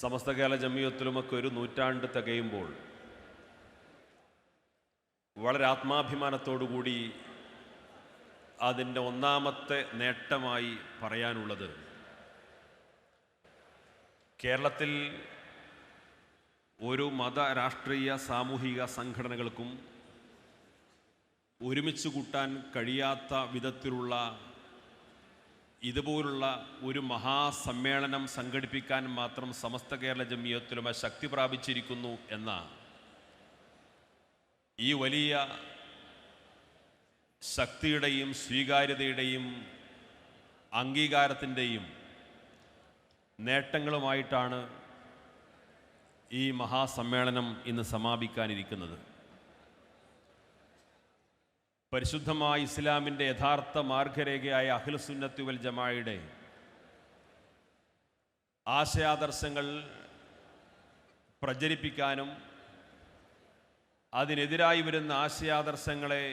സമസ്ത കേരള ജമിയത്തുലുമക്ക് ഒരു നൂറ്റാണ്ട് തികയുമ്പോൾ വളരെ ആത്മാഭിമാനത്തോടുകൂടി അതിൻ്റെ ഒന്നാമത്തെ നേട്ടമായി പറയാനുള്ളത്, കേരളത്തിൽ ഒരു മത രാഷ്ട്രീയ സാമൂഹിക സംഘടനകൾക്കും ഒരുമിച്ച് കൂട്ടാൻ കഴിയാത്ത വിധത്തിലുള്ള ഇതുപോലുള്ള ഒരു മഹാസമ്മേളനം സംഘടിപ്പിക്കാൻ മാത്രം സമസ്ത കേരള ജമിയത്തുലുമ ശക്തി പ്രാപിച്ചിരിക്കുന്നു എന്ന ഈ വലിയ ശക്തിയുടെയും സ്വീകാര്യതയുടെയും അംഗീകാരത്തിൻ്റെയും നേട്ടങ്ങളുമായിട്ടാണ് ഈ മഹാസമ്മേളനം ഇന്ന് സമാപിക്കാനിരിക്കുന്നത്. പരിശുദ്ധമായ ഇസ്ലാമിൻ്റെ യഥാർത്ഥ മാർഗരേഖയായ അഹ്ലുസുന്നത്തി വൽ ജമാഅയുടെ ആശയാദർശങ്ങൾ പ്രചരിപ്പിക്കാനും അതിനെതിരായി വരുന്ന ആശയാദർശങ്ങളെ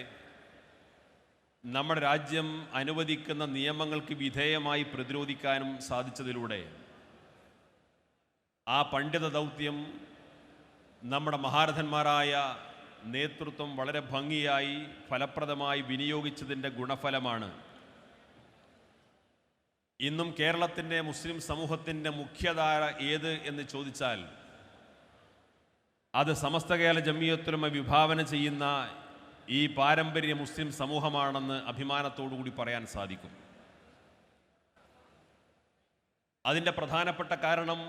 നമ്മുടെ രാജ്യം അനുവദിക്കുന്ന നിയമങ്ങൾക്ക് വിധേയമായി പ്രതിരോധിക്കാനും സാധിച്ചതിലൂടെ ആ പണ്ഡിത ദൗത്യം നമ്മുടെ മഹാരഥന്മാരായ നേതൃത്വം വളരെ ഭംഗിയായി ഫലപ്രദമായി വിനിയോഗിച്ചതിൻ്റെ ഗുണഫലമാണ് ഇന്നും കേരളത്തിൻ്റെ മുസ്ലിം സമൂഹത്തിൻ്റെ മുഖ്യധാര ഏത് എന്ന് ചോദിച്ചാൽ അത് സമസ്ത കേരള ജമിയത്തുലുമ വിഭാവന ചെയ്യുന്ന ഈ പാരമ്പര്യ മുസ്ലിം സമൂഹമാണെന്ന് അഭിമാനത്തോടുകൂടി പറയാൻ സാധിക്കും. അതിൻ്റെ പ്രധാനപ്പെട്ട കാരണം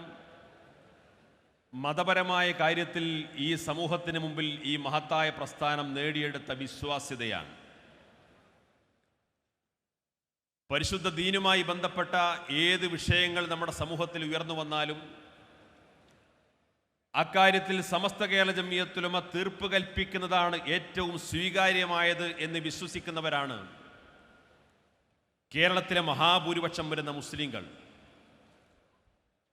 മതപരമായ കാര്യത്തിൽ ഈ സമൂഹത്തിന് മുമ്പിൽ ഈ മഹത്തായ പ്രസ്ഥാനം നേടിയെടുത്ത വിശ്വാസ്യതയാണ്. പരിശുദ്ധ ദീനുമായി ബന്ധപ്പെട്ട ഏത് വിഷയങ്ങൾ നമ്മുടെ സമൂഹത്തിൽ ഉയർന്നു വന്നാലും അക്കാര്യത്തിൽ സമസ്ത കേരള ജമിയത്തുലുമ തീർപ്പ് കൽപ്പിക്കുന്നതാണ് ഏറ്റവും സ്വീകാര്യമായത് എന്ന് വിശ്വസിക്കുന്നവരാണ് കേരളത്തിലെ മഹാഭൂരിപക്ഷം വരുന്ന മുസ്ലിങ്ങൾ.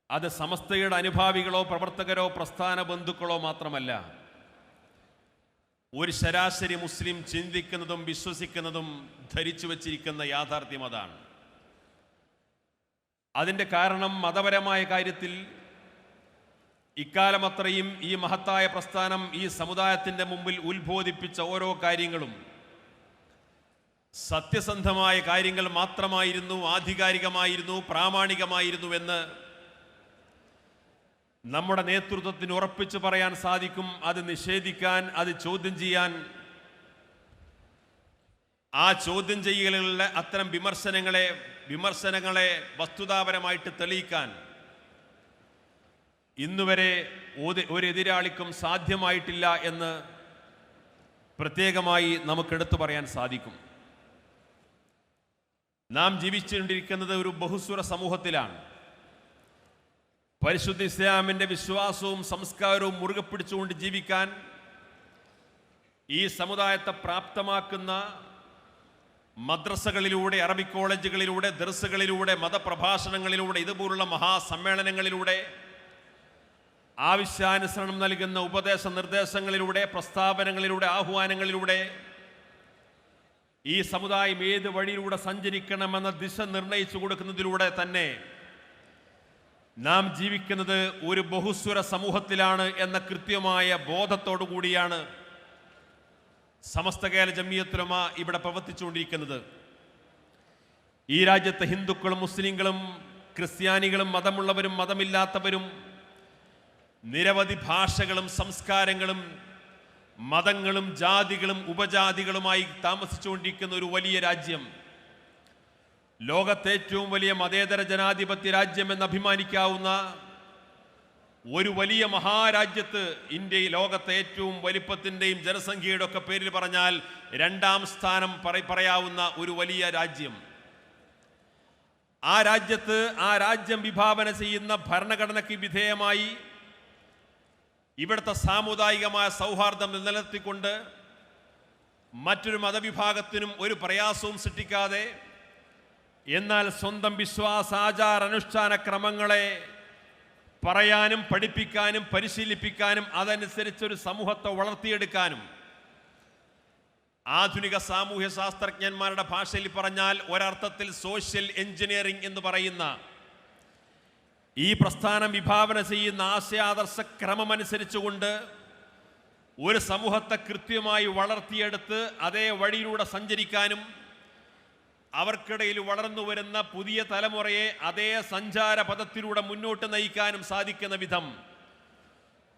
അത് സമസ്തയുടെ അനുഭാവികളോ പ്രവർത്തകരോ പ്രസ്ഥാന ബന്ധുക്കളോ മാത്രമല്ല, ഒരു ശരാശരി മുസ്ലിം ചിന്തിക്കുന്നതും വിശ്വസിക്കുന്നതും ധരിച്ചു വച്ചിരിക്കുന്ന യാഥാർത്ഥ്യം അതാണ്. അതിൻ്റെ കാരണം മതപരമായ കാര്യത്തിൽ ഇക്കാലമത്രയും ഈ മഹത്തായ പ്രസ്ഥാനം ഈ സമുദായത്തിൻ്റെ മുമ്പിൽ ഉത്ബോധിപ്പിച്ച ഓരോ കാര്യങ്ങളും സത്യസന്ധമായ കാര്യങ്ങൾ മാത്രമായിരുന്നു, ആധികാരികമായിരുന്നു, പ്രാമാണികമായിരുന്നു എന്ന് നമ്മുടെ നേതൃത്വത്തിന് ഉറപ്പിച്ചു പറയാൻ സാധിക്കും. അത് നിഷേധിക്കാൻ, അത് ചോദ്യം ചെയ്യാൻ, ആ ചോദ്യം ചെയ്യലുകളിലെ അത്തരം വിമർശനങ്ങളെ വസ്തുതാപരമായിട്ട് തെളിയിക്കാൻ ഇന്നുവരെ ഒരു എതിരാളിക്കും സാധ്യമായിട്ടില്ല എന്ന് പ്രത്യേകമായി നമുക്കെടുത്തു പറയാൻ സാധിക്കും. നാം ജീവിച്ചുകൊണ്ടിരിക്കുന്നത് ഒരു ബഹുസ്വര സമൂഹത്തിലാണ്. പരിശുദ്ധ ഇസ്ലാമിൻ്റെ വിശ്വാസവും സംസ്കാരവും മുറുകെ പിടിച്ചുകൊണ്ട് ജീവിക്കാൻ ഈ സമുദായത്തെ പ്രാപ്തമാക്കുന്ന മദ്രസകളിലൂടെ, അറബിക് കോളേജുകളിലൂടെ, ദർസുകളിലൂടെ, മതപ്രഭാഷണങ്ങളിലൂടെ, ഇതുപോലുള്ള മഹാസമ്മേളനങ്ങളിലൂടെ, ആവശ്യാനുസരണം നൽകുന്ന ഉപദേശ നിർദ്ദേശങ്ങളിലൂടെ, പ്രസ്താവനകളിലൂടെ, ആഹ്വാനങ്ങളിലൂടെ ഈ സമുദായം ഏത് വഴിയിലൂടെ സഞ്ചരിക്കണമെന്ന ദിശ നിർണയിച്ചു കൊടുക്കുന്നതിലൂടെ തന്നെ നാം ജീവിക്കുന്നത് ഒരു ബഹുസ്വര സമൂഹത്തിലാണ് എന്ന കൃത്യമായ ബോധത്തോടു കൂടിയാണ് സമസ്ത കേരള ജമിയത്തുലുമ ഇവിടെ പ്രവർത്തിച്ചുകൊണ്ടിരിക്കുന്നത്. ഈ രാജ്യത്തെ ഹിന്ദുക്കളും മുസ്ലിങ്ങളും ക്രിസ്ത്യാനികളും മതമുള്ളവരും മതമില്ലാത്തവരും നിരവധി ഭാഷകളും സംസ്കാരങ്ങളും മതങ്ങളും ജാതികളും ഉപജാതികളുമായി താമസിച്ചുകൊണ്ടിരിക്കുന്ന ഒരു വലിയ രാജ്യം, ലോകത്തെ ഏറ്റവും വലിയ മതേതര ജനാധിപത്യ രാജ്യം എന്ന് അഭിമാനിക്കാവുന്ന ഒരു വലിയ മഹാരാജ്യത്ത്, ഇന്ത്യയിൽ ലോകത്തെ ഏറ്റവും വലിപ്പത്തിൻ്റെയും ജനസംഖ്യയുടെ ഒക്കെ പേരിൽ പറഞ്ഞാൽ 2ാം സ്ഥാനം പറയാവുന്ന ഒരു വലിയ രാജ്യം, ആ രാജ്യത്ത് ആ രാജ്യം വിഭാവന ചെയ്യുന്ന ഭരണഘടനയ്ക്ക് വിധേയമായി ഇവിടുത്തെ സാമുദായികമായ സൗഹാർദ്ദം നിലനിർത്തിക്കൊണ്ട് മറ്റൊരു മതവിഭാഗത്തിനും ഒരു പ്രയാസവും സൃഷ്ടിക്കാതെ, എന്നാൽ സ്വന്തം വിശ്വാസാചാര അനുഷ്ഠാന ക്രമങ്ങളെ പറയാനും പഠിപ്പിക്കാനും പരിശീലിപ്പിക്കാനും അതനുസരിച്ചൊരു സമൂഹത്തെ വളർത്തിയെടുക്കാനും, ആധുനിക സാമൂഹ്യ ശാസ്ത്രജ്ഞന്മാരുടെ ഭാഷയിൽ പറഞ്ഞാൽ ഒരർത്ഥത്തിൽ സോഷ്യൽ എഞ്ചിനീയറിംഗ് എന്ന് പറയുന്ന ഈ പ്രസ്ഥാനം വിഭാവന ചെയ്യുന്ന ആശയാദർശ ക്രമമനുസരിച്ചുകൊണ്ട് ഒരു സമൂഹത്തെ കൃത്യമായി വളർത്തിയെടുത്ത് അതേ വഴിയിലൂടെ സഞ്ചരിക്കാനും അവർക്കിടയിൽ വളർന്നു വരുന്ന പുതിയ തലമുറയെ അതേ സഞ്ചാരപഥത്തിലൂടെ മുന്നോട്ട് നയിക്കാനും സാധിക്കുന്ന വിധം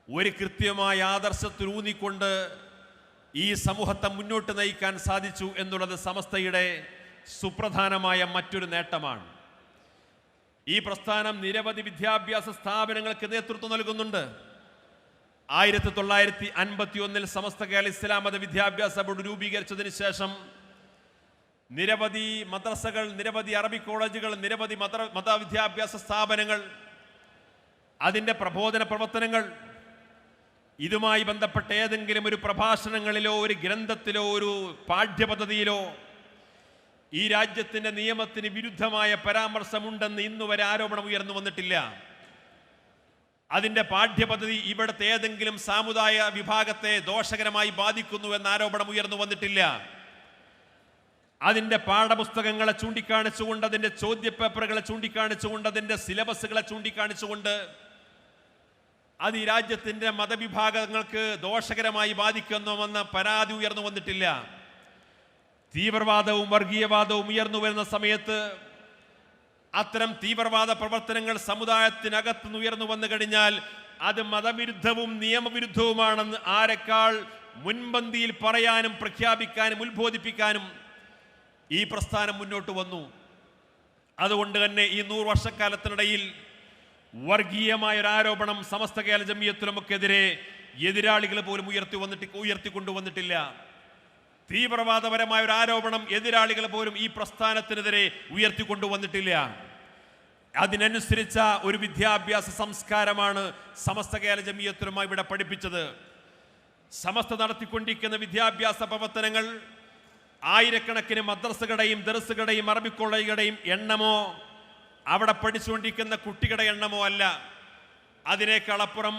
ഒരു കൃത്യമായ ആദർശത്തിലൂന്നിക്കൊണ്ട് ഈ സമൂഹത്തെ മുന്നോട്ട് നയിക്കാൻ സാധിച്ചു എന്നുള്ളത് സമസ്തയുടെ സുപ്രധാനമായ മറ്റൊരു നേട്ടമാണ്. ഈ പ്രസ്ഥാനം നിരവധി വിദ്യാഭ്യാസ സ്ഥാപനങ്ങൾക്ക് നേതൃത്വം നൽകുന്നുണ്ട്. 1951 സമസ്ത കേരള ഇസ്ലാം മത വിദ്യാഭ്യാസ ബോർഡ് രൂപീകരിച്ചതിന് ശേഷം നിരവധി മദ്രസകൾ, നിരവധി അറബി കോളേജുകൾ, നിരവധി മതവിദ്യാഭ്യാസ സ്ഥാപനങ്ങൾ, അതിൻ്റെ പ്രബോധന പ്രവർത്തനങ്ങൾ, ഇതുമായി ബന്ധപ്പെട്ട ഏതെങ്കിലും ഒരു പ്രഭാഷണങ്ങളിലോ ഒരു ഗ്രന്ഥത്തിലോ ഒരു പാഠ്യപദ്ധതിയിലോ ഈ രാജ്യത്തിൻ്റെ നിയമത്തിന് വിരുദ്ധമായ പരാമർശമുണ്ടെന്ന് ഇന്നുവരെ ആരോപണം ഉയർന്നു വന്നിട്ടില്ല. അതിൻ്റെ പാഠ്യപദ്ധതി ഇവിടുത്തെ ഏതെങ്കിലും സാമുദായ വിഭാഗത്തെ ദോഷകരമായി ബാധിക്കുന്നു എന്ന ആരോപണം ഉയർന്നു വന്നിട്ടില്ല. അതിൻ്റെ പാഠപുസ്തകങ്ങളെ ചൂണ്ടിക്കാണിച്ചുകൊണ്ട്, അതിൻ്റെ ചോദ്യപേപ്പറുകളെ ചൂണ്ടിക്കാണിച്ചുകൊണ്ട്, അതിൻ്റെ സിലബസുകളെ ചൂണ്ടിക്കാണിച്ചുകൊണ്ട് അത് ഈ രാജ്യത്തിൻ്റെ മതവിഭാഗങ്ങൾക്ക് ദോഷകരമായി ബാധിക്കുന്നുവെന്ന പരാതി ഉയർന്നു വന്നിട്ടില്ല. തീവ്രവാദവും വർഗീയവാദവും ഉയർന്നു വരുന്ന സമയത്ത് അത്തരം തീവ്രവാദ പ്രവർത്തനങ്ങൾ സമുദായത്തിനകത്തുനിന്ന് ഉയർന്നു വന്നു കഴിഞ്ഞാൽ അത് മതവിരുദ്ധവും നിയമവിരുദ്ധവുമാണെന്ന് ആരെക്കാൾ മുൻപന്തിയിൽ പറയാനും പ്രഖ്യാപിക്കാനും ഉത്ബോധിപ്പിക്കാനും ഈ പ്രസ്ഥാനം മുന്നോട്ട് വന്നു. അതുകൊണ്ട് തന്നെ ഈ 100 വർഷക്കാലത്തിനിടയിൽ വർഗീയമായ ഒരു ആരോപണം സമസ്ത കേരള ജമിയത്തുലമക്കെതിരെ എതിരാളികൾ പോലും ഉയർത്തിക്കൊണ്ടുവന്നിട്ടില്ല. തീവ്രവാദപരമായ ഒരു ആരോപണം എതിരാളികൾ പോലും ഈ പ്രസ്ഥാനത്തിനെതിരെ ഉയർത്തിക്കൊണ്ടുവന്നിട്ടില്ല. അതിനനുസരിച്ച ഒരു വിദ്യാഭ്യാസ സംസ്കാരമാണ് സമസ്ത കേരള ജമിയത്തുലമ ഇവിടെ പഠിപ്പിച്ചത്. സമസ്ത നടത്തിക്കൊണ്ടിരിക്കുന്ന വിദ്യാഭ്യാസ പ്രവർത്തനങ്ങൾ ആയിരക്കണക്കിന് മദ്രസകളുടെയും ദർസുകളുടെയും അറബി കോളേജുകളുടെയും എണ്ണമോ അവിടെ പഠിച്ചുകൊണ്ടിരിക്കുന്ന കുട്ടികളുടെ എണ്ണമോ അല്ല. അതിനേക്കാളപ്പുറം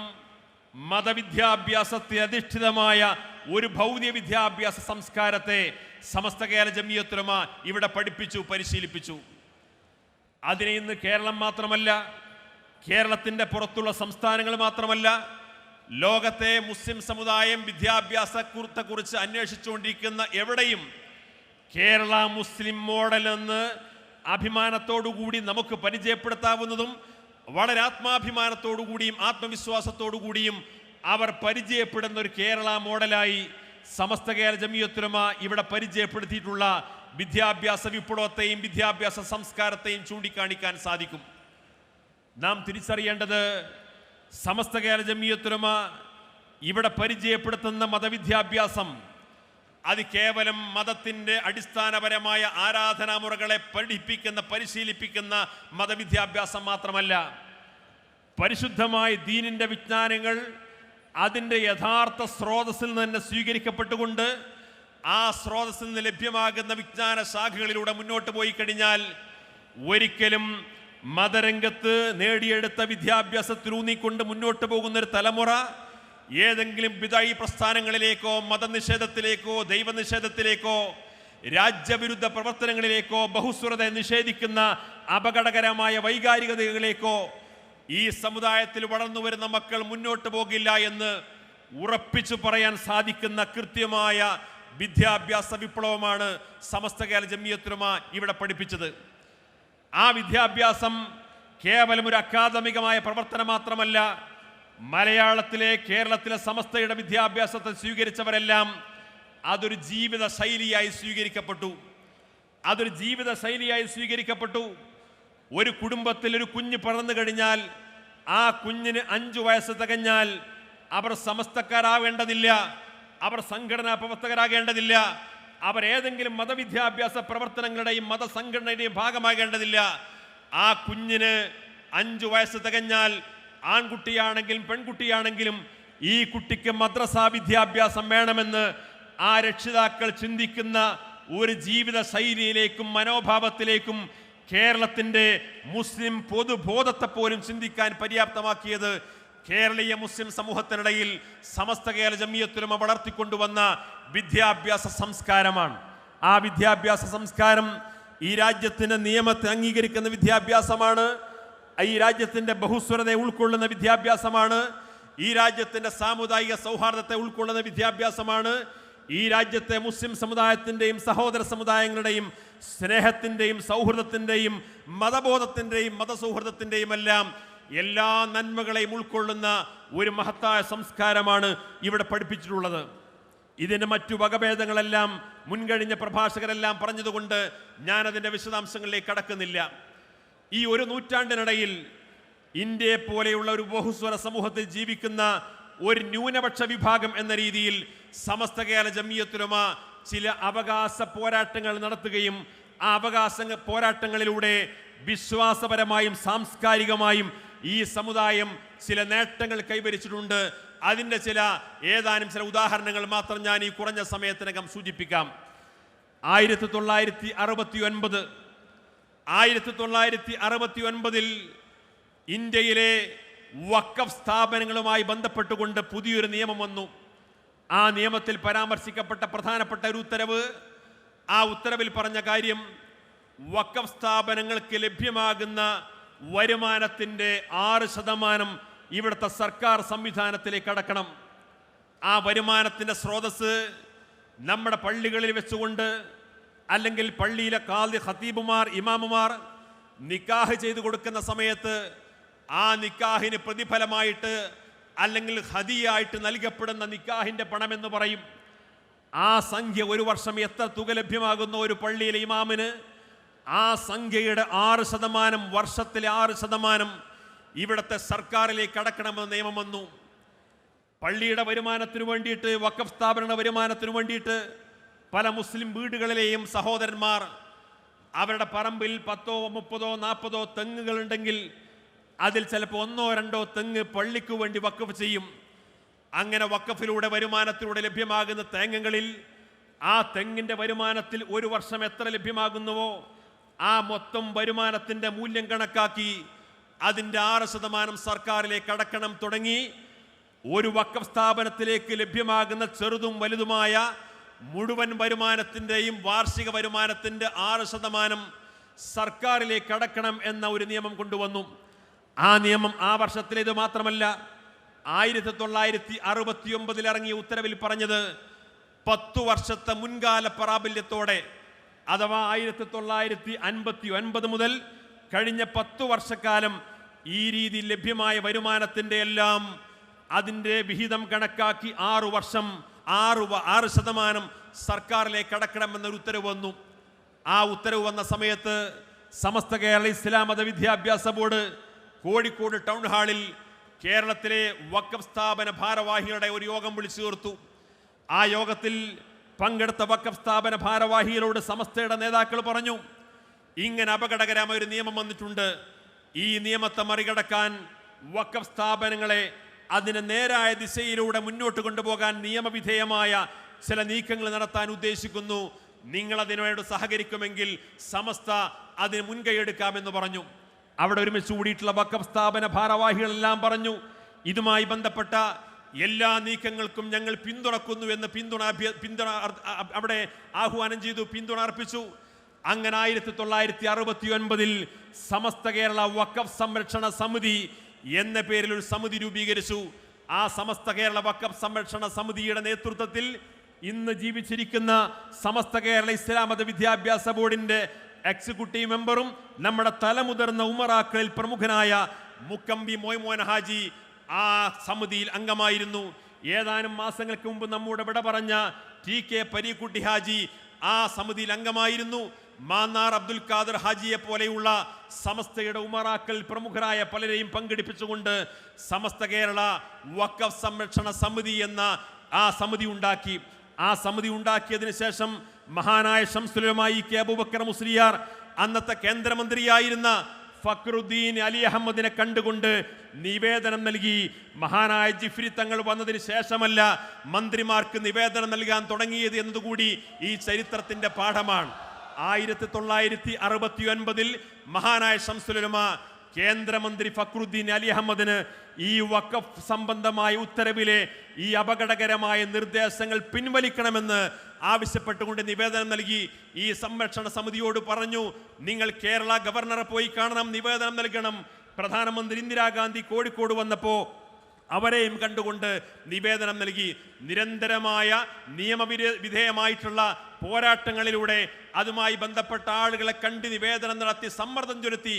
മതവിദ്യാഭ്യാസത്തിൽ അധിഷ്ഠിതമായ ഒരു ഭൗതിക വിദ്യാഭ്യാസ സംസ്കാരത്തെ സമസ്ത കേരള ജമിയത്തുലമ ഇവിടെ പഠിപ്പിച്ചു, പരിശീലിപ്പിച്ചു. അതിനെ ഇന്ന് കേരളം മാത്രമല്ല, കേരളത്തിൻ്റെ പുറത്തുള്ള സംസ്ഥാനങ്ങൾ മാത്രമല്ല, ലോകത്തെ മുസ്ലിം സമുദായം വിദ്യാഭ്യാസത്തെക്കുറിച്ച് അന്വേഷിച്ചുകൊണ്ടിരിക്കുന്ന എവിടെയും കേരള മുസ്ലിം മോഡൽ എന്ന് അഭിമാനത്തോടുകൂടി നമുക്ക് പരിചയപ്പെടുത്താവുന്നതും വളരെ ആത്മാഭിമാനത്തോടുകൂടിയും ആത്മവിശ്വാസത്തോടു കൂടിയും അവർ പരിചയപ്പെടുന്ന ഒരു കേരള മോഡലായി സമസ്ത കേരള ജമിയത്തുലമ ഇവിടെ പരിചയപ്പെടുത്തിയിട്ടുള്ള വിദ്യാഭ്യാസ വിപ്ലവത്തെയും വിദ്യാഭ്യാസ സംസ്കാരത്തെയും ചൂണ്ടിക്കാണിക്കാൻ സാധിക്കും. നാം തിരിച്ചറിയേണ്ടത് സമസ്ത കേരള ജമിയത്തുലമ ഇവിടെ പരിചയപ്പെടുത്തുന്ന മതവിദ്യാഭ്യാസം അത് കേവലം മതത്തിൻ്റെ അടിസ്ഥാനപരമായ ആരാധനാമുറകളെ പഠിപ്പിക്കുന്ന, പരിശീലിപ്പിക്കുന്ന മതവിദ്യാഭ്യാസം മാത്രമല്ല. പരിശുദ്ധമായ ദീനിൻ്റെ വിജ്ഞാനങ്ങൾ അതിൻ്റെ യഥാർത്ഥ സ്രോതസ്സിൽ നിന്ന് തന്നെ സ്വീകരിക്കപ്പെട്ടുകൊണ്ട് ആ സ്രോതസ്സിൽ നിന്ന് ലഭ്യമാകുന്ന വിജ്ഞാന ശാഖകളിലൂടെ മുന്നോട്ട് പോയി കഴിഞ്ഞാൽ ഒരിക്കലും മതരംഗത്ത് നേടിയെടുത്ത വിദ്യാഭ്യാസത്തിലൂന്നിക്കൊണ്ട് മുന്നോട്ട് പോകുന്നൊരു തലമുറ ഏതെങ്കിലും ബിദഈ പ്രസ്ഥാനങ്ങളിലേക്കോ മതനിഷേധത്തിലേക്കോ ദൈവനിഷേധത്തിലേക്കോ രാജ്യവിരുദ്ധ പ്രവർത്തനങ്ങളിലേക്കോ ബഹുസ്വരതയെ നിഷേധിക്കുന്ന അപകടകരമായ വൈകാരികതകളിലേക്കോ ഈ സമുദായത്തിൽ വളർന്നു വരുന്ന മക്കൾ മുന്നോട്ട് പോകില്ല എന്ന് ഉറപ്പിച്ചു പറയാൻ സാധിക്കുന്ന കൃത്യമായ വിദ്യാഭ്യാസ വിപ്ലവമാണ് സമസ്ത കേരള ജമിയത്തുലമ ഇവിടെ പഠിപ്പിച്ചത്. ആ വിദ്യാഭ്യാസം കേവലം ഒരു അക്കാദമികമായ പ്രവർത്തനം മാത്രമല്ല. മലയാളത്തിലെ കേരളത്തിലെ സമസ്തയുടെ വിദ്യാഭ്യാസത്തെ സ്വീകരിച്ചവരെല്ലാം അതൊരു ജീവിത ശൈലിയായി സ്വീകരിക്കപ്പെട്ടു. ഒരു കുടുംബത്തിൽ ഒരു കുഞ്ഞ് പിറന്നു കഴിഞ്ഞാൽ ആ കുഞ്ഞിന് 5 വയസ്സ് തികഞ്ഞാൽ അവർ സമസ്തക്കാരാവേണ്ടതില്ല, അവർ സംഘടനാ പ്രവർത്തകരാകേണ്ടതില്ല, അവർ ഏതെങ്കിലും മതവിദ്യാഭ്യാസ പ്രവർത്തനങ്ങളുടെയും മതസംഘടനയുടെയും ഭാഗമാകേണ്ടതില്ല. ആ കുഞ്ഞിന് 5 വയസ്സ് തികഞ്ഞാൽ ആൺകുട്ടിയാണെങ്കിലും പെൺകുട്ടിയാണെങ്കിലും ഈ കുട്ടിക്ക് മദ്രസാ വിദ്യാഭ്യാസം വേണമെന്ന് ആ രക്ഷിതാക്കൾ ചിന്തിക്കുന്ന ഒരു ജീവിത ശൈലിയിലേക്കും മനോഭാവത്തിലേക്കും കേരളത്തിൻ്റെ മുസ്ലിം പൊതുബോധത്തെ പോലും ചിന്തിക്കാൻ പര്യാപ്തമാക്കിയത് കേരളീയ മുസ്ലിം സമൂഹത്തിനിടയിൽ സമസ്ത കേരള ജമിയത്തുലമ വളർത്തിക്കൊണ്ടുവന്ന വിദ്യാഭ്യാസ സംസ്കാരമാണ്. ആ വിദ്യാഭ്യാസ സംസ്കാരം ഈ രാജ്യത്തിൻ്റെ നിയമത്തെ അംഗീകരിക്കുന്ന വിദ്യാഭ്യാസമാണ്. ഈ രാജ്യത്തിന്റെ ബഹുസ്വരതയെ ഉൾക്കൊള്ളുന്ന വിദ്യാഭ്യാസമാണ്. ഈ രാജ്യത്തിന്റെ സാമുദായിക സൗഹാർദ്ദത്തെ ഉൾക്കൊള്ളുന്ന വിദ്യാഭ്യാസമാണ്. ഈ രാജ്യത്തെ മുസ്ലിം സമുദായത്തിൻ്റെയും സഹോദര സമുദായങ്ങളുടെയും സ്നേഹത്തിൻ്റെയും സൗഹൃദത്തിൻ്റെയും മതബോധത്തിൻ്റെയും മതസൗഹൃദത്തിൻ്റെയും എല്ലാം എല്ലാ നന്മകളെയും ഉൾക്കൊള്ളുന്ന ഒരു മഹത്തായ സംസ്കാരമാണ് ഇവിടെ പഠിപ്പിച്ചിട്ടുള്ളത്. ഇതിൻ്റെ മറ്റു വകഭേദങ്ങളെല്ലാം മുൻകഴിഞ്ഞ പ്രഭാഷകരെല്ലാം പറഞ്ഞതുകൊണ്ട് ഞാനതിൻ്റെ വിശദാംശങ്ങളിലേക്ക് കടക്കുന്നില്ല. ഈ ഒരു നൂറ്റാണ്ടിനിടയിൽ ഇന്ത്യയെ പോലെയുള്ള ഒരു ബഹുസ്വര സമൂഹത്തിൽ ജീവിക്കുന്ന ഒരു ന്യൂനപക്ഷ വിഭാഗം എന്ന രീതിയിൽ സമസ്ത കേരള ജംഇയ്യത്തുൽ ഉലമ ചില അവകാശ പോരാട്ടങ്ങൾ നടത്തുകയും ആ അവകാശ പോരാട്ടങ്ങളിലൂടെ വിശ്വാസപരമായും സാംസ്കാരികമായും ഈ സമുദായം ചില നേട്ടങ്ങൾ കൈവരിച്ചിട്ടുണ്ട്. അതിൻ്റെ ഏതാനും ചില ഉദാഹരണങ്ങൾ മാത്രം ഞാൻ ഈ കുറഞ്ഞ സമയത്തിനകം സൂചിപ്പിക്കാം. 1969 ഇന്ത്യയിലെ വഖഫ് സ്ഥാപനങ്ങളുമായി ബന്ധപ്പെട്ടുകൊണ്ട് പുതിയൊരു നിയമം വന്നു. ആ നിയമത്തിൽ പരാമർശിക്കപ്പെട്ട പ്രധാനപ്പെട്ട ഒരു ഉത്തരവ്, ആ ഉത്തരവിൽ പറഞ്ഞ കാര്യം വഖഫ് സ്ഥാപനങ്ങൾക്ക് ലഭ്യമാകുന്ന വരുമാനത്തിൻ്റെ 6% ഇവിടുത്തെ സർക്കാർ സംവിധാനത്തിലേക്ക് അടക്കണം. ആ വരുമാനത്തിൻ്റെ സ്രോതസ് നമ്മുടെ പള്ളികളിൽ വെച്ചുകൊണ്ട് അല്ലെങ്കിൽ പള്ളിയിലെ ഖാദി ഖതീബുമാർ ഇമാമുമാർ നിക്കാഹ് ചെയ്തു കൊടുക്കുന്ന സമയത്ത് ആ നിക്കാഹിന് പ്രതിഫലമായിട്ട് അല്ലെങ്കിൽ ഹദിയായിട്ട് നൽകപ്പെടുന്ന നിക്കാഹിൻ്റെ പണമെന്ന് പറയും. ആ സംഖ്യ ഒരു വർഷം എത്ര തുക ലഭ്യമാകുന്ന ഒരു പള്ളിയിലെ ഇമാമിന് ആ സംഖ്യയുടെ 6%, വർഷത്തിലെ 6% ഇവിടുത്തെ സർക്കാരിലേക്ക് അടക്കണമെന്ന് നിയമം വന്നു. പള്ളിയുടെ വരുമാനത്തിനു വേണ്ടിയിട്ട്, വഖഫ് സ്ഥാപനങ്ങളുടെ വരുമാനത്തിനു വേണ്ടിയിട്ട് പല മുസ്ലിം വീടുകളിലെയും സഹോദരന്മാർ അവരുടെ പറമ്പിൽ 10, 30, 40 തെങ്ങുകളുണ്ടെങ്കിൽ അതിൽ ചിലപ്പോൾ 1, 2 തെങ്ങ് പള്ളിക്ക് വേണ്ടി വഖഫ് ചെയ്യും. അങ്ങനെ വഖഫിലൂടെ വരുമാനത്തിലൂടെ ലഭ്യമാകുന്ന തേങ്ങകളിൽ ആ തെങ്ങിൻ്റെ വരുമാനത്തിൽ ഒരു വർഷം എത്ര ലഭ്യമാകുന്നുവോ ആ മൊത്തം വരുമാനത്തിൻ്റെ മൂല്യം കണക്കാക്കി അതിൻ്റെ 6% സർക്കാരിലേക്ക് അടക്കണം തുടങ്ങി ഒരു വഖഫ് സ്ഥാപനത്തിലേക്ക് ലഭ്യമാകുന്ന ചെറുതും വലുതുമായ മുഴുവൻ വരുമാനത്തിൻ്റെയും വാർഷിക വരുമാനത്തിൻ്റെ 6% സർക്കാരിലേക്ക് അടക്കണം എന്ന ഒരു നിയമം കൊണ്ടുവന്നു. ആ നിയമം ആ വർഷത്തിലേത് മാത്രമല്ല, 1969 ഇറങ്ങിയ ഉത്തരവിൽ പറഞ്ഞത് 10 വർഷത്തെ മുൻകാല പ്രാബല്യത്തോടെ, അഥവാ 1959 മുതൽ കഴിഞ്ഞ 10 വർഷക്കാലം ഈ രീതിയിൽ ലഭ്യമായ വരുമാനത്തിൻ്റെ എല്ലാം അതിൻ്റെ വിഹിതം കണക്കാക്കി 6% സർക്കാരിലേക്ക് അടക്കണമെന്നൊരു ഉത്തരവ് വന്നു. ആ ഉത്തരവ് വന്ന സമയത്ത് സമസ്ത കേരള ഇസ്ലാം മത വിദ്യാഭ്യാസ ബോർഡ് കോഴിക്കോട് ടൗൺ ഹാളിൽ കേരളത്തിലെ വഖഫ് സ്ഥാപന ഭാരവാഹികളുടെ ഒരു യോഗം വിളിച്ചു ചേർത്തു. ആ യോഗത്തിൽ പങ്കെടുത്ത വഖഫ് സ്ഥാപന ഭാരവാഹികളോട് സമസ്തയുടെ നേതാക്കൾ പറഞ്ഞു, ഇങ്ങനെ അപകടകരമായ ഒരു നിയമം വന്നിട്ടുണ്ട്. ഈ നിയമത്തെ മറികടക്കാൻ വഖഫ് സ്ഥാപനങ്ങളെ അതിന് നേരായ ദിശയിലൂടെ മുന്നോട്ട് കൊണ്ടുപോകാൻ നിയമവിധേയമായ ചില നീക്കങ്ങൾ നടത്താൻ ഉദ്ദേശിക്കുന്നു. നിങ്ങൾ അതിനോട് സഹകരിക്കുമെങ്കിൽ സമസ്ത അതിന് മുൻകൈയെടുക്കാമെന്ന് പറഞ്ഞു. അവിടെ ഒരുമിച്ച് കൂടിയിട്ടുള്ള വഖഫ് സ്ഥാപന ഭാരവാഹികളെല്ലാം പറഞ്ഞു, ഇതുമായി ബന്ധപ്പെട്ട എല്ലാ നീക്കങ്ങൾക്കും ഞങ്ങൾ പിന്തുണക്കുന്നു എന്ന് പിന്തുണ അവിടെ ആഹ്വാനം ചെയ്തു, പിന്തുണ അർപ്പിച്ചു. അങ്ങനെ 1969 സമസ്ത കേരള വഖഫ് സംരക്ഷണ സമിതി എന്ന പേരിൽ ഒരു സമിതി രൂപീകരിച്ചു. ആ സമസ്ത കേരള വഖഫ് സംരക്ഷണ സമിതിയുടെ നേതൃത്വത്തിൽ ഇന്ന് ജീവിച്ചിരിക്കുന്ന സമസ്ത കേരള ഇസ്ലാം മത വിദ്യാഭ്യാസ ബോർഡിന്റെ എക്സിക്യൂട്ടീവ് മെമ്പറും നമ്മുടെ തലമുതിർന്ന ഉമറാക്കളിൽ പ്രമുഖനായ മുക്കമ്പി മോയ്മോൻ ഹാജി ആ സമിതിയിൽ അംഗമായിരുന്നു. ഏതാനും മാസങ്ങൾക്ക് മുമ്പ് നമ്മുടെ വിട പറഞ്ഞ TK പരീക്കുട്ടി ഹാജി ആ സമിതിയിൽ അംഗമായിരുന്നു. മാന്നാർ അബ്ദുൽ ഖാദർ ഹാജിയെ പോലെയുള്ള സമസ്തയുടെ ഉമറാക്കൾ പ്രമുഖരായ പലരെയും പങ്കെടുപ്പിച്ചുകൊണ്ട് സമസ്ത കേരള വഖഫ് സംരക്ഷണ സമിതി എന്ന ആ സമിതി ഉണ്ടാക്കി. ആ സമിതി ഉണ്ടാക്കിയതിനു ശേഷം മഹാനായ ശംസുൽ ഉലമ K അബൂബക്കർ മുസ്ലിയാർ അന്നത്തെ കേന്ദ്രമന്ത്രിയായിരുന്ന ഫക്രുദ്ദീൻ അലി അഹമ്മദിനെ കണ്ടുകൊണ്ട് നിവേദനം നൽകി. മഹാനായ ജിഫ്രി തങ്ങൾ വന്നതിന് ശേഷമല്ല മന്ത്രിമാർക്ക് നിവേദനം നൽകാൻ തുടങ്ങിയത് എന്നതുകൂടി ഈ ചരിത്രത്തിന്റെ പാഠമാണ്. 1969 മഹാനായ ശംസുൽ ഉലമ കേന്ദ്രമന്ത്രി ഫക്രുദ്ദീൻ അലി അഹമ്മദിന് ഈ വഖഫ് സംബന്ധമായ ഉത്തരവിലെ ഈ അപകടകരമായ നിർദ്ദേശങ്ങൾ പിൻവലിക്കണമെന്ന് ആവശ്യപ്പെട്ടുകൊണ്ട് നിവേദനം നൽകി. ഈ സംരക്ഷണ സമിതിയോട് പറഞ്ഞു, നിങ്ങൾ കേരള ഗവർണറെ പോയി കാണണം, നിവേദനം നൽകണം. പ്രധാനമന്ത്രി ഇന്ദിരാഗാന്ധി കോഴിക്കോട് വന്നപ്പോൾ അവരെയും കണ്ടുകൊണ്ട് നിവേദനം നൽകി. നിരന്തരമായ നിയമവിധേയമായിട്ടുള്ള പോരാട്ടങ്ങളിലൂടെ അതുമായി ബന്ധപ്പെട്ട ആളുകളെ കണ്ട് നിവേദനം നടത്തി സമ്മർദ്ദം ചെലുത്തി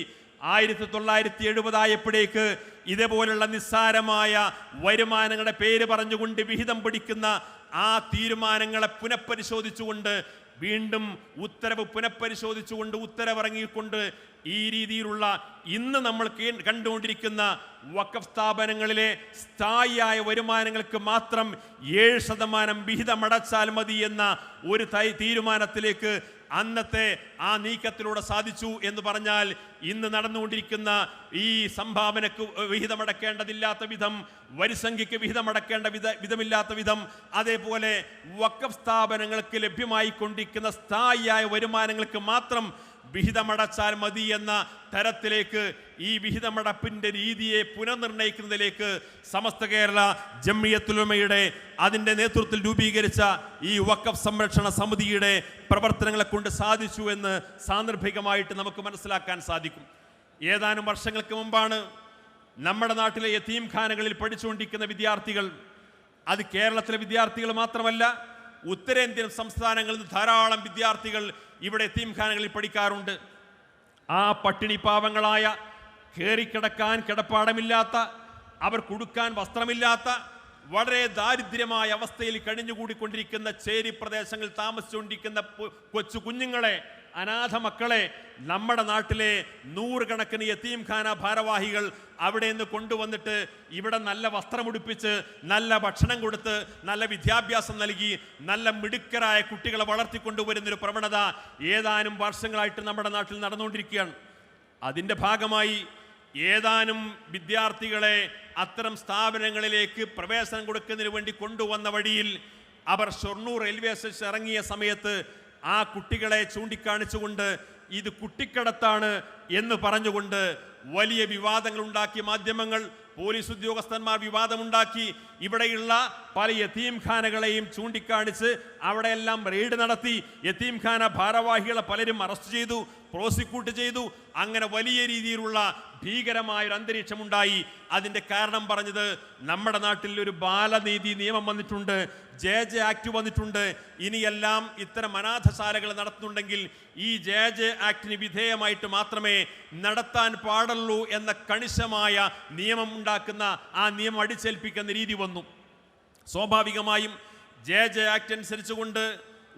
1970 ആയപ്പോഴേക്ക് ഇതേപോലുള്ള നിസ്സാരമായ വരുമാനങ്ങളുടെ പേര് പറഞ്ഞുകൊണ്ട് വിഹിതം പിടിക്കുന്ന ആ തീരുമാനങ്ങളെ പുനഃപരിശോധിച്ചുകൊണ്ട് വീണ്ടും ഉത്തരവ് പുനഃപരിശോധിച്ചുകൊണ്ട് ഉത്തരവിറങ്ങിക്കൊണ്ട് ഈ രീതിയിലുള്ള ഇന്ന് നമ്മൾ കണ്ടുകൊണ്ടിരിക്കുന്ന വഖഫ് സ്ഥാപനങ്ങളിലെ സ്ഥായിയായ വരുമാനങ്ങൾക്ക് മാത്രം 7% വിഹിതമടച്ചാൽ മതി എന്ന ഒരു തീരുമാനത്തിലേക്ക് അന്നത്തെ ആ നീക്കത്തിലൂടെ സാധിച്ചു എന്ന് പറഞ്ഞാൽ ഇന്ന് നടന്നുകൊണ്ടിരിക്കുന്ന ഈ സംഭാവനക്ക് വിഹിതമടക്കേണ്ടതില്ലാത്ത വിധം, വരിസംഖ്യയ്ക്ക് വിഹിതമടക്കേണ്ട വിധമില്ലാത്ത വിധം, അതേപോലെ വഖഫ് സ്ഥാപനങ്ങൾക്ക് ലഭ്യമായി കൊണ്ടിരിക്കുന്ന സ്ഥായിയായ വരുമാനങ്ങൾക്ക് മാത്രം വിഹിതമടച്ചാൽ മതി എന്ന തരത്തിലേക്ക് ഈ വിഹിതമടപ്പിന്റെ രീതിയെ പുനർനിർണയിക്കുന്നതിലേക്ക് സമസ്ത കേരള ജംഇയ്യത്തുൽ ഉലമയുടെ അതിൻ്റെ നേതൃത്വത്തിൽ രൂപീകരിച്ച ഈ വഖഫ് സംരക്ഷണ സമിതിയുടെ പ്രവർത്തനങ്ങളെ കൊണ്ട് സാധിച്ചു എന്ന് സാന്ദർഭികമായിട്ട് നമുക്ക് മനസ്സിലാക്കാൻ സാധിക്കും. ഏതാനും വർഷങ്ങൾക്ക് മുമ്പാണ് നമ്മുടെ നാട്ടിലെ യതീംഖാനകളിൽ പഠിച്ചുകൊണ്ടിരിക്കുന്ന വിദ്യാർത്ഥികൾ, അത് കേരളത്തിലെ വിദ്യാർത്ഥികൾ മാത്രമല്ല, ഉത്തരേന്ത്യൻ സംസ്ഥാനങ്ങളിൽ നിന്ന് ധാരാളം വിദ്യാർത്ഥികൾ ഇവിടെ യതീംഖാനകളിൽ പഠിക്കാറുണ്ട്. ആ പട്ടിണി പാവങ്ങളായ, കയറിക്കിടക്കാൻ കിടപ്പാടമില്ലാത്ത, അവർ കൊടുക്കാൻ വസ്ത്രമില്ലാത്ത, വളരെ ദാരിദ്ര്യമായ അവസ്ഥയിൽ കഴിഞ്ഞുകൂടിക്കൊണ്ടിരിക്കുന്ന ചേരി പ്രദേശങ്ങളിൽ താമസിച്ചുകൊണ്ടിരിക്കുന്ന കൊച്ചു കുഞ്ഞുങ്ങളെ, അനാഥ മക്കളെ നമ്മുടെ നാട്ടിലെ 100 കണക്കിന് യതീംഖാന ഭാരവാഹികൾ അവിടെ നിന്ന് കൊണ്ടുവന്നിട്ട് ഇവിടെ നല്ല വസ്ത്രമുടിപ്പിച്ച്, നല്ല ഭക്ഷണം കൊടുത്ത്, നല്ല വിദ്യാഭ്യാസം നൽകി, നല്ല മിടുക്കരായ കുട്ടികളെ വളർത്തിക്കൊണ്ടുവരുന്നൊരു പ്രവണത ഏതാനും വർഷങ്ങളായിട്ട് നമ്മുടെ നാട്ടിൽ നടന്നുകൊണ്ടിരിക്കുകയാണ്. അതിൻ്റെ ഭാഗമായി ഏതാനും വിദ്യാർത്ഥികളെ അത്തരം സ്ഥാപനങ്ങളിലേക്ക് പ്രവേശനം കൊടുക്കുന്നതിന് വേണ്ടി കൊണ്ടുവന്ന വഴിയിൽ അവർ ഷൊർണൂർ റെയിൽവേ സ്റ്റേഷൻ ഇറങ്ങിയ സമയത്ത് ആ കുട്ടികളെ ചൂണ്ടിക്കാണിച്ചുകൊണ്ട് ഇത് കുട്ടിക്കടത്താണ് എന്ന് പറഞ്ഞുകൊണ്ട് വലിയ വിവാദങ്ങൾ ഉണ്ടാക്കി. മാധ്യമങ്ങൾ, പോലീസ് ഉദ്യോഗസ്ഥന്മാർ വിവാദമുണ്ടാക്കി. ഇവിടെയുള്ള പല യതീംഖാനകളെയും ചൂണ്ടിക്കാണിച്ച് അവിടെയെല്ലാം റെയ്ഡ് നടത്തി. യതീംഖാന ഭാരവാഹികളെ പലരും അറസ്റ്റ് ചെയ്തു, പ്രോസിക്യൂട്ട് ചെയ്തു. അങ്ങനെ വലിയ രീതിയിലുള്ള ഭീകരമായൊരു അന്തരീക്ഷമുണ്ടായി. അതിൻ്റെ കാരണം പറഞ്ഞത് നമ്മുടെ നാട്ടിൽ ഒരു ബാലനീതി നിയമം വന്നിട്ടുണ്ട്, JJ ആക്ട് വന്നിട്ടുണ്ട്. ഇനിയെല്ലാം ഇത്തരം അനാഥശാലകൾ നടത്തുന്നുണ്ടെങ്കിൽ ഈ JJ ആക്ടിന് വിധേയമായിട്ട് മാത്രമേ നടത്താൻ പാടുള്ളൂ എന്ന കണിശമായ നിയമം ഉണ്ടാക്കുന്ന ആ നിയമം അടിച്ചേൽപ്പിക്കുന്ന രീതി വന്നു. സ്വാഭാവികമായും JJ ആക്ട് അനുസരിച്ചുകൊണ്ട്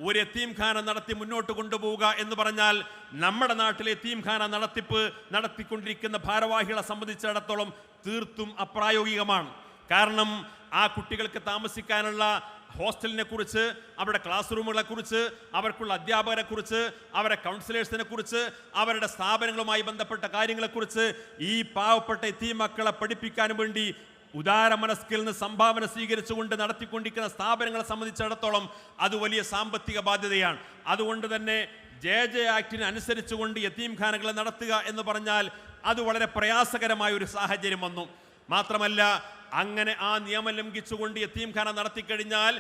ഒരു യതീംഖാന നടത്തി മുന്നോട്ട് കൊണ്ടുപോവുക എന്ന് പറഞ്ഞാൽ നമ്മുടെ നാട്ടിലെ യതീംഖാന നടത്തിക്കൊണ്ടിരിക്കുന്ന ഭാരവാഹികളെ സംബന്ധിച്ചിടത്തോളം തീർത്തും അപ്രായോഗികമാണ്. കാരണം ആ കുട്ടികൾക്ക് താമസിക്കാനുള്ള ഹോസ്റ്റലിനെ കുറിച്ച്, അവരുടെ ക്ലാസ് റൂമുകളെ കുറിച്ച്, അവർക്കുള്ള അധ്യാപകരെ കുറിച്ച്, അവരുടെ കൗൺസിലേഴ്സിനെ കുറിച്ച്, അവരുടെ സ്ഥാപനങ്ങളുമായി ബന്ധപ്പെട്ട കാര്യങ്ങളെക്കുറിച്ച് ഈ പാവപ്പെട്ട യതീം മക്കളെ പഠിപ്പിക്കാൻ വേണ്ടി ഉദാര മനസ്കിൽ നിന്ന് സംഭാവന സ്വീകരിച്ചുകൊണ്ട് നടത്തിക്കൊണ്ടിരിക്കുന്ന സ്ഥാപനങ്ങളെ സംബന്ധിച്ചിടത്തോളം അത് വലിയ സാമ്പത്തിക ബാധ്യതയാണ്. അതുകൊണ്ട് തന്നെ JJ ആക്ടിന് അനുസരിച്ചുകൊണ്ട് യതീംഖാനകളെ നടത്തുക എന്ന് പറഞ്ഞാൽ അത് വളരെ പ്രയാസകരമായ ഒരു സാഹചര്യം വന്നു. മാത്രമല്ല, അങ്ങനെ ആ നിയമം ലംഘിച്ചുകൊണ്ട് യതീംഖാന നടത്തിക്കഴിഞ്ഞാൽ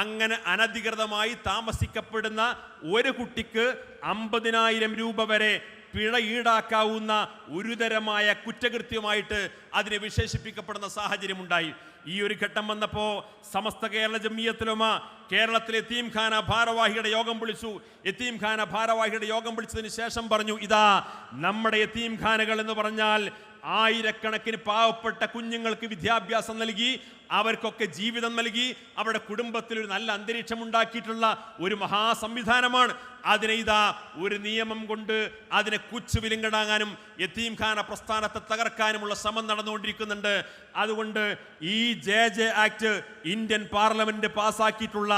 അങ്ങനെ അനധികൃതമായി താമസിക്കപ്പെടുന്ന ഒരു കുട്ടിക്ക് 50,000 രൂപ വരെ പിഴ ഈടാക്കാവുന്ന ഗുരുതരമായ കുറ്റകൃത്യമായിട്ട് അതിനെ വിശേഷിപ്പിക്കപ്പെടുന്ന സാഹചര്യമുണ്ടായി. ഈ ഒരു ഘട്ടം വന്നപ്പോൾ സമസ്ത കേരള ജംഇയ്യത്തുൽ ഉലമ കേരളത്തിലെ യതീംഖാന ഭാരവാഹികളുടെ യോഗം വിളിച്ചു. യതീംഖാന ഭാരവാഹികളുടെ യോഗം വിളിച്ചതിന് ശേഷം പറഞ്ഞു, ഇതാ നമ്മുടെ യതീംഖാനകൾ എന്ന് പറഞ്ഞാൽ ആയിരക്കണക്കിന് പാവപ്പെട്ട കുഞ്ഞുങ്ങൾക്ക് വിദ്യാഭ്യാസം നൽകി, അവർക്കൊക്കെ ജീവിതം നൽകി, അവരുടെ കുടുംബത്തിൽ ഒരു നല്ല അന്തരീക്ഷം ഉണ്ടാക്കിയിട്ടുള്ള ഒരു മഹാസംവിധാനമാണ്. അതിനെ ഇതാ ഒരു നിയമം കൊണ്ട് അതിനെ കുച്ചുവിലിങ്കടാകാനും യതീംഖാന പ്രസ്ഥാനത്തെ തകർക്കാനുമുള്ള ശ്രമം നടന്നുകൊണ്ടിരിക്കുന്നുണ്ട്. അതുകൊണ്ട് ഈ JJ ആക്ട് ഇന്ത്യൻ പാർലമെന്റ് പാസ്സാക്കിയിട്ടുള്ള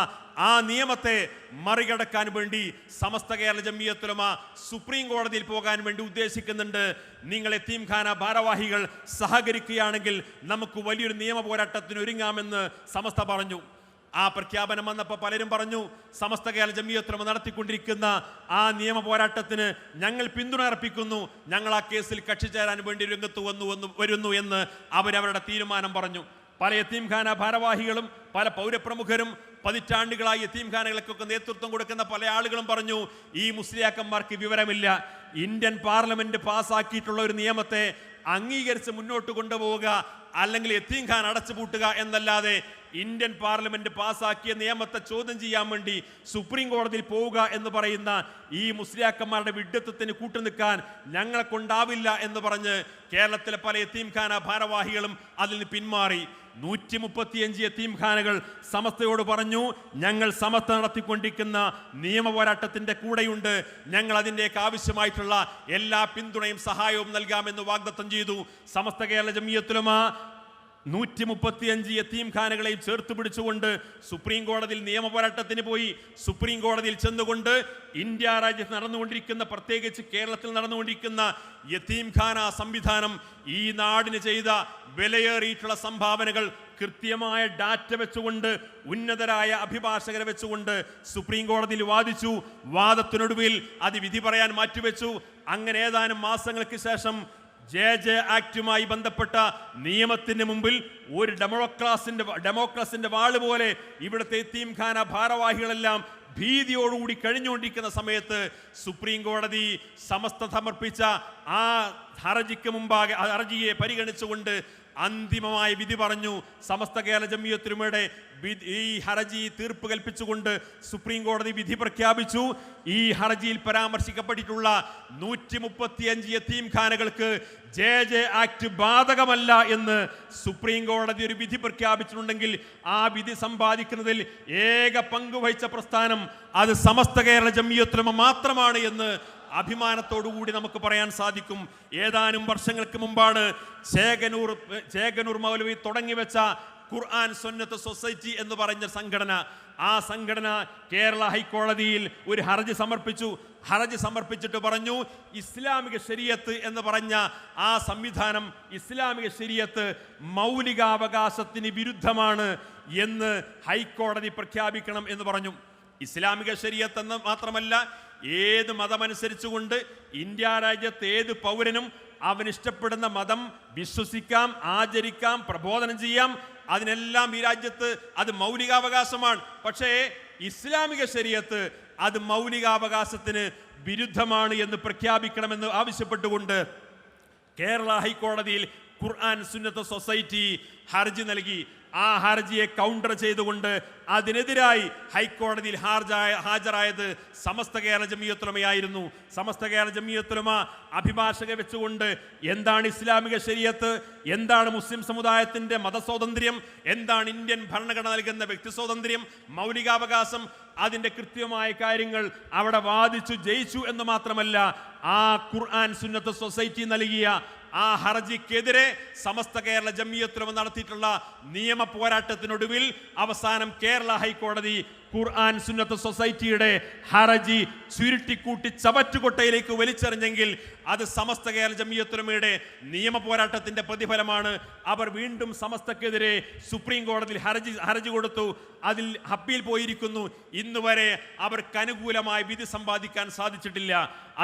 ആ നിയമത്തെ മറികടക്കാൻ വേണ്ടി സമസ്ത കേരള ജംഇയ്യത്തുൽ ഉലമ സുപ്രീം കോടതിയിൽ പോകാൻ വേണ്ടി ഉദ്ദേശിക്കുന്നുണ്ട്. നിങ്ങൾ യതീംഖാന ഭാരവാഹികൾ സഹകരിക്കുകയാണെങ്കിൽ നമുക്ക് വലിയൊരു നിയമ പോരാട്ടത്തിന് ഒരുങ്ങാമെന്ന് സമസ്ത പറഞ്ഞു. ആ പ്രഖ്യാപനം വന്നപ്പോൾ പലരും പറഞ്ഞു, സമസ്ത കേരള ജംഇയ്യത്തുൽ ഉലമ നടത്തിക്കൊണ്ടിരിക്കുന്ന ആ നിയമ പോരാട്ടത്തിന് ഞങ്ങൾ പിന്തുണ അർപ്പിക്കുന്നു, ഞങ്ങൾ ആ കേസിൽ കക്ഷി ചേരാൻ വേണ്ടി രംഗത്ത് വരുന്നു എന്ന് അവരവരുടെ തീരുമാനം പറഞ്ഞു. പല യതീംഖാന ഭാരവാഹികളും പല പൗരപ്രമുഖരും പതിറ്റാണ്ടുകളായി യതീംഖാനകൾക്കൊക്കെ നേതൃത്വം കൊടുക്കുന്ന പല ആളുകളും പറഞ്ഞു, ഈ മുസ്ലിയാക്കന്മാർക്ക് വിവരമില്ല. ഇന്ത്യൻ പാർലമെന്റ് പാസ്സാക്കിയിട്ടുള്ള ഒരു നിയമത്തെ അംഗീകരിച്ച് മുന്നോട്ട് കൊണ്ടുപോവുക, അല്ലെങ്കിൽ യതീംഖാന അടച്ചുപൂട്ടുക എന്നല്ലാതെ ഇന്ത്യൻ പാർലമെന്റ് പാസാക്കിയ നിയമത്തെ ചോദ്യം ചെയ്യാൻ വേണ്ടി സുപ്രീം കോടതിയിൽ പോവുക എന്ന് പറയുന്ന ഈ മുസ്ലിയാക്കന്മാരുടെ വിഡ്ഢിത്തത്തിന് കൂട്ടുനിൽക്കാൻ ഞങ്ങളെ കൊണ്ടാവില്ല എന്ന് പറഞ്ഞ് കേരളത്തിലെ പല യതീംഖാന ഭാരവാഹികളും അതിൽ നിന്ന് പിന്മാറി. 135 യതീംഖാനകൾ സമസ്തയോട് പറഞ്ഞു, ഞങ്ങൾ സമസ്ത നടത്തിക്കൊണ്ടിരിക്കുന്ന നിയമ പോരാട്ടത്തിന്റെ കൂടെയുണ്ട്, ഞങ്ങൾ അതിൻ്റെയൊക്കെ ആവശ്യമായിട്ടുള്ള എല്ലാ പിന്തുണയും സഹായവും നൽകാമെന്ന് വാഗ്ദത്തം ചെയ്തു. സമസ്ത കേരള ജമിയത്തുൽ ഉലമ 135 യതീംഖാനകളെയും ചേർത്ത് പിടിച്ചുകൊണ്ട് സുപ്രീം കോടതിയിൽ നിയമ പോരാട്ടത്തിന് പോയി. സുപ്രീം കോടതിയിൽ ചെന്നുകൊണ്ട് ഇന്ത്യ രാജ്യത്ത് നടന്നുകൊണ്ടിരിക്കുന്ന, പ്രത്യേകിച്ച് കേരളത്തിൽ നടന്നുകൊണ്ടിരിക്കുന്ന യതീംഖാന സംവിധാനം, ഈ നാടിന് ചെയ്ത വിലയേറിയിട്ടുള്ള സംഭാവനകൾ കൃത്യമായ ഡാറ്റ വെച്ചുകൊണ്ട്, ഉന്നതരായ അഭിഭാഷകരെ വെച്ചുകൊണ്ട് സുപ്രീം കോടതിയിൽ വാദിച്ചു. വാദത്തിനൊടുവിൽ അത് വിധി പറയാൻ മാറ്റിവെച്ചു. അങ്ങനെ ഏതാനും മാസങ്ങൾക്ക് ശേഷം JJ ആക്ടുമായി ബന്ധപ്പെട്ട നിയമത്തിന് മുമ്പിൽ ഒരു ഡെമോക്രസിന്റെ വാള് പോലെ ഇവിടുത്തെ യതീംഖാന ഭാരവാഹികളെല്ലാം ഭീതിയോടുകൂടി കഴിഞ്ഞുകൊണ്ടിരിക്കുന്ന സമയത്ത് സുപ്രീം കോടതി സമസ്ത സമർപ്പിച്ച ആ ഹർജിക്ക് മുമ്പാകെ ഹർജിയെ പരിഗണിച്ചുകൊണ്ട് അന്തിമമായ വിധി പറഞ്ഞു. സമസ്ത കേരള ജമിയത്തുൽ ഉലമയുടെ ഈ ഹർജി തീർപ്പ് കൽപ്പിച്ചുകൊണ്ട് സുപ്രീം കോടതി വിധി പ്രഖ്യാപിച്ചു. ഈ ഹർജിയിൽ പരാമർശിക്കപ്പെട്ടിട്ടുള്ള 135 യതീംഖാനകൾക്ക് JJ ആക്ട് ബാധകമല്ല എന്ന് സുപ്രീം കോടതി ഒരു വിധി പ്രഖ്യാപിച്ചിട്ടുണ്ടെങ്കിൽ ആ വിധി സമ്പാദിക്കുന്നതിൽ ഏക പങ്കുവഹിച്ച പ്രസ്ഥാനം അത് സമസ്ത കേരള ജമിയത്തുൽ ഉലമ മാത്രമാണ് എന്ന് അഭിമാനത്തോടുകൂടി നമുക്ക് പറയാൻ സാധിക്കും. ഏതാനും വർഷങ്ങൾക്ക് മുമ്പാണ് ചേകനൂർ മൗലവി തുടങ്ങിവെച്ച ഖുർആൻ സുന്നത്ത് സൊസൈറ്റി എന്ന് പറഞ്ഞ സംഘടന, ആ സംഘടന കേരള ഹൈക്കോടതിയിൽ ഒരു ഹർജി സമർപ്പിച്ചു. ഹർജി സമർപ്പിച്ചിട്ട് പറഞ്ഞു, ഇസ്ലാമിക ശരീഅത്ത് എന്ന് പറഞ്ഞ ആ സംവിധാനം, ഇസ്ലാമിക ശരീഅത്ത് മൗലികാവകാശത്തിന് വിരുദ്ധമാണ് എന്ന് ഹൈക്കോടതി പ്രഖ്യാപിക്കണം എന്ന് പറഞ്ഞു. ഇസ്ലാമിക ശരീഅത്ത് എന്ന് മാത്രമല്ല, ഏത് മതമനുസരിച്ചുകൊണ്ട് ഇന്ത്യ രാജ്യത്ത് ഏത് പൗരനും അവനിഷ്ടപ്പെടുന്ന മതം വിശ്വസിക്കാം, ആചരിക്കാം, പ്രബോധനം ചെയ്യാം. അതിനെല്ലാം ഈ രാജ്യത്ത് അത് മൗലികാവകാശമാണ്. പക്ഷേ ഇസ്ലാമിക ശരീഅത്ത് അത് മൗലികാവകാശത്തിന് വിരുദ്ധമാണ് എന്ന് പ്രഖ്യാപിക്കണമെന്ന് ആവശ്യപ്പെട്ടുകൊണ്ട് കേരള ഹൈക്കോടതിയിൽ ഖുർആൻ സുന്നത്ത് സൊസൈറ്റി ഹർജി നൽകി. ആ ഹർജിയെ കൗണ്ടർ ചെയ്തുകൊണ്ട് അതിനെതിരായി ഹൈക്കോടതിയിൽ ഹാജരായത് സമസ്ത കേരള ജമിയത്തുൽ ഉലമയായിരുന്നു. സമസ്ത കേരള ജമിയത്തുൽ ഉലമ അഭിഭാഷകരെ വെച്ചുകൊണ്ട് എന്താണ് ഇസ്ലാമിക ശരീഅത്ത്, എന്താണ് മുസ്ലിം സമുദായത്തിന്റെ മതസ്വാതന്ത്ര്യം, എന്താണ് ഇന്ത്യൻ ഭരണഘടന നൽകുന്ന വ്യക്തി സ്വാതന്ത്ര്യം, മൗലികാവകാശം, അതിന്റെ കൃത്യമായ കാര്യങ്ങൾ അവിടെ വാദിച്ചു ജയിച്ചു എന്ന് മാത്രമല്ല, ആ ഖുർആൻ സുന്നത്ത് സൊസൈറ്റി നൽകിയ ആ ഹർജിക്കെതിരെ സമസ്ത കേരള ജമിയത്തുൽ ഉലമ നടത്തിയിട്ടുള്ള നിയമ പോരാട്ടത്തിനൊടുവിൽ അവസാനം കേരള ഹൈക്കോടതി ഖുർആൻ സുന്നത്ത് സൊസൈറ്റിയുടെ ഹർജി ചുരുട്ടിക്കൂട്ടി ചവറ്റുകൊട്ടയിലേക്ക് വലിച്ചെറിഞ്ഞെങ്കിൽ അത് സമസ്ത കേരള ജമിയത്തുൽ ഉലമയുടെ നിയമ പോരാട്ടത്തിന്റെ പ്രതിഫലമാണ്. അവർ വീണ്ടും സമസ്തക്കെതിരെ സുപ്രീം കോടതിയിൽ ഹർജി കൊടുത്തു. അതിൽ അപ്പീൽ പോയിരിക്കുന്നു. ഇന്നുവരെ അവർക്ക് അനുകൂലമായ വിധി സമ്പാദിക്കാൻ സാധിച്ചിട്ടില്ല.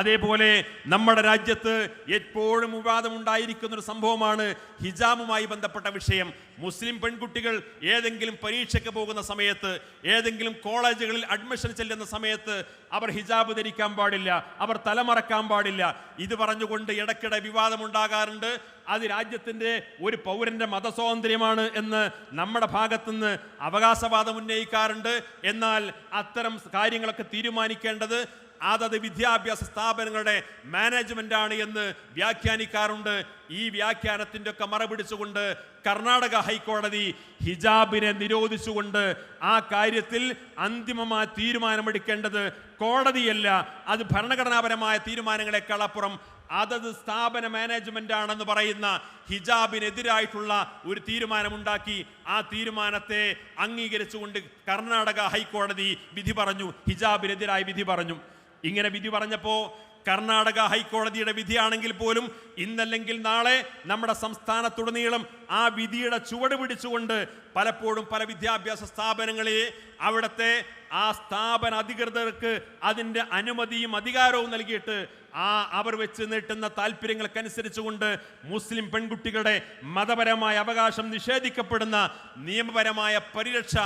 അതേപോലെ നമ്മുടെ രാജ്യത്ത് എപ്പോഴും വിവാദമുണ്ടായിരിക്കുന്ന ഒരു സംഭവമാണ് ഹിജാബുമായി ബന്ധപ്പെട്ട വിഷയം. മുസ്ലിം പെൺകുട്ടികൾ ഏതെങ്കിലും പരീക്ഷയ്ക്ക് പോകുന്ന സമയത്ത്, ഏതെങ്കിലും കോളേജുകളിൽ അഡ്മിഷൻ ചെല്ലുന്ന സമയത്ത് അവർ ഹിജാബ് ധരിക്കാൻ പാടില്ല, അവർ തലമറക്കാൻ പാടില്ല. ഇത് പറഞ്ഞുകൊണ്ട് ഇടയ്ക്കിടെ വിവാദമുണ്ടാകാറുണ്ട്. അത് രാജ്യത്തിൻ്റെ ഒരു പൗരന്റെ മതസ്വാതന്ത്ര്യമാണ് എന്ന് നമ്മുടെ ഭാഗത്തുനിന്ന് അവകാശവാദം ഉന്നയിക്കാറുണ്ട്. എന്നാൽ അത്തരം കാര്യങ്ങളൊക്കെ തീരുമാനിക്കേണ്ടത് അതത് വിദ്യാഭ്യാസ സ്ഥാപനങ്ങളുടെ മാനേജ്മെന്റ് ആണ് എന്ന് വ്യാഖ്യാനിക്കാറുണ്ട്. ഈ വ്യാഖ്യാനത്തിൻ്റെ ഒക്കെ മറപിടിച്ചുകൊണ്ട് കർണാടക ഹൈക്കോടതി ഹിജാബിനെ നിരോധിച്ചുകൊണ്ട് ആ കാര്യത്തിൽ അന്തിമമായ തീരുമാനമെടുക്കേണ്ടത് കോടതിയല്ല, അത് ഭരണഘടനാപരമായ തീരുമാനങ്ങളെക്കാൾ അപ്പുറം അതത് സ്ഥാപന മാനേജ്മെന്റ് ആണെന്ന് പറയുന്ന ഹിജാബിനെതിരായിട്ടുള്ള ഒരു തീരുമാനമുണ്ടാക്കി. ആ തീരുമാനത്തെ അംഗീകരിച്ചുകൊണ്ട് കർണാടക ഹൈക്കോടതി വിധി പറഞ്ഞു, ഹിജാബിനെതിരായി വിധി പറഞ്ഞു. ഇങ്ങനെ വിധി പറഞ്ഞപ്പോൾ കർണാടക ഹൈക്കോടതിയുടെ വിധിയാണെങ്കിൽ പോലും ഇന്നല്ലെങ്കിൽ നാളെ നമ്മുടെ സംസ്ഥാനത്തുടനീളം ആ വിധിയുടെ ചുവട് പിടിച്ചുകൊണ്ട് പലപ്പോഴും പല വിദ്യാഭ്യാസ സ്ഥാപനങ്ങളെ അവിടുത്തെ ആ സ്ഥാപന അധികൃതർക്ക് അതിൻ്റെ അനുമതിയും അധികാരവും നൽകിയിട്ട് അവർ വെച്ച് നീട്ടുന്ന താല്പര്യങ്ങൾക്കനുസരിച്ചുകൊണ്ട് മുസ്ലിം പെൺകുട്ടികളുടെ മതപരമായ അവകാശം നിഷേധിക്കപ്പെടുന്ന നിയമപരമായ പരിരക്ഷ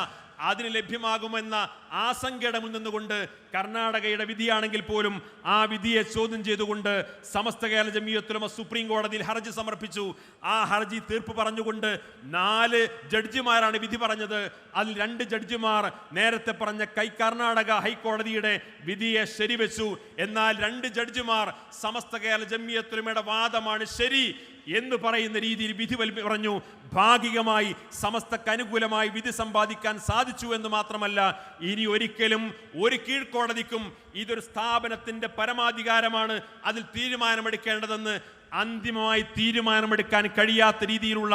അതിന് ലഭ്യമാകുമെന്ന ആശങ്കയുടെ മുന്നിൽ നിന്നുകൊണ്ട് കർണാടകയുടെ വിധിയാണെങ്കിൽ പോലും ആ വിധിയെ ചോദ്യം ചെയ്തുകൊണ്ട് സമസ്ത കേരള ജംഇയ്യത്തുൽ ഉലമ സുപ്രീം കോടതിയിൽ ഹർജി സമർപ്പിച്ചു. ആ ഹർജി തീർപ്പ് പറഞ്ഞുകൊണ്ട് 4 ജഡ്ജിമാരാണ് വിധി പറഞ്ഞത്. അതിൽ 2 ജഡ്ജിമാർ നേരത്തെ പറഞ്ഞ കർണാടക ഹൈക്കോടതിയുടെ വിധിയെ ശരിവെച്ചു. എന്നാൽ 2 ജഡ്ജിമാർ സമസ്ത കേരള ജംഇയ്യത്തുൽ ഉലമയുടെ വാദമാണ് ശരി എന്ന് പറയുന്ന രീതിയിൽ വിധി പറഞ്ഞു. ഭാഗികമായി സമസ്തക്ക് അനുകൂലമായി വിധി സമ്പാദിക്കാൻ സാധിച്ചു എന്ന് മാത്രമല്ല, ഇനി ഒരിക്കലും ഒരു കീഴ്ക്കോടതിക്കും ഇതൊരു സ്ഥാപനത്തിന്റെ പരമാധികാരമാണ്, അതിൽ തീരുമാനമെടുക്കേണ്ടതെന്ന് അന്തിമമായി തീരുമാനമെടുക്കാൻ കഴിയാത്ത രീതിയിലുള്ള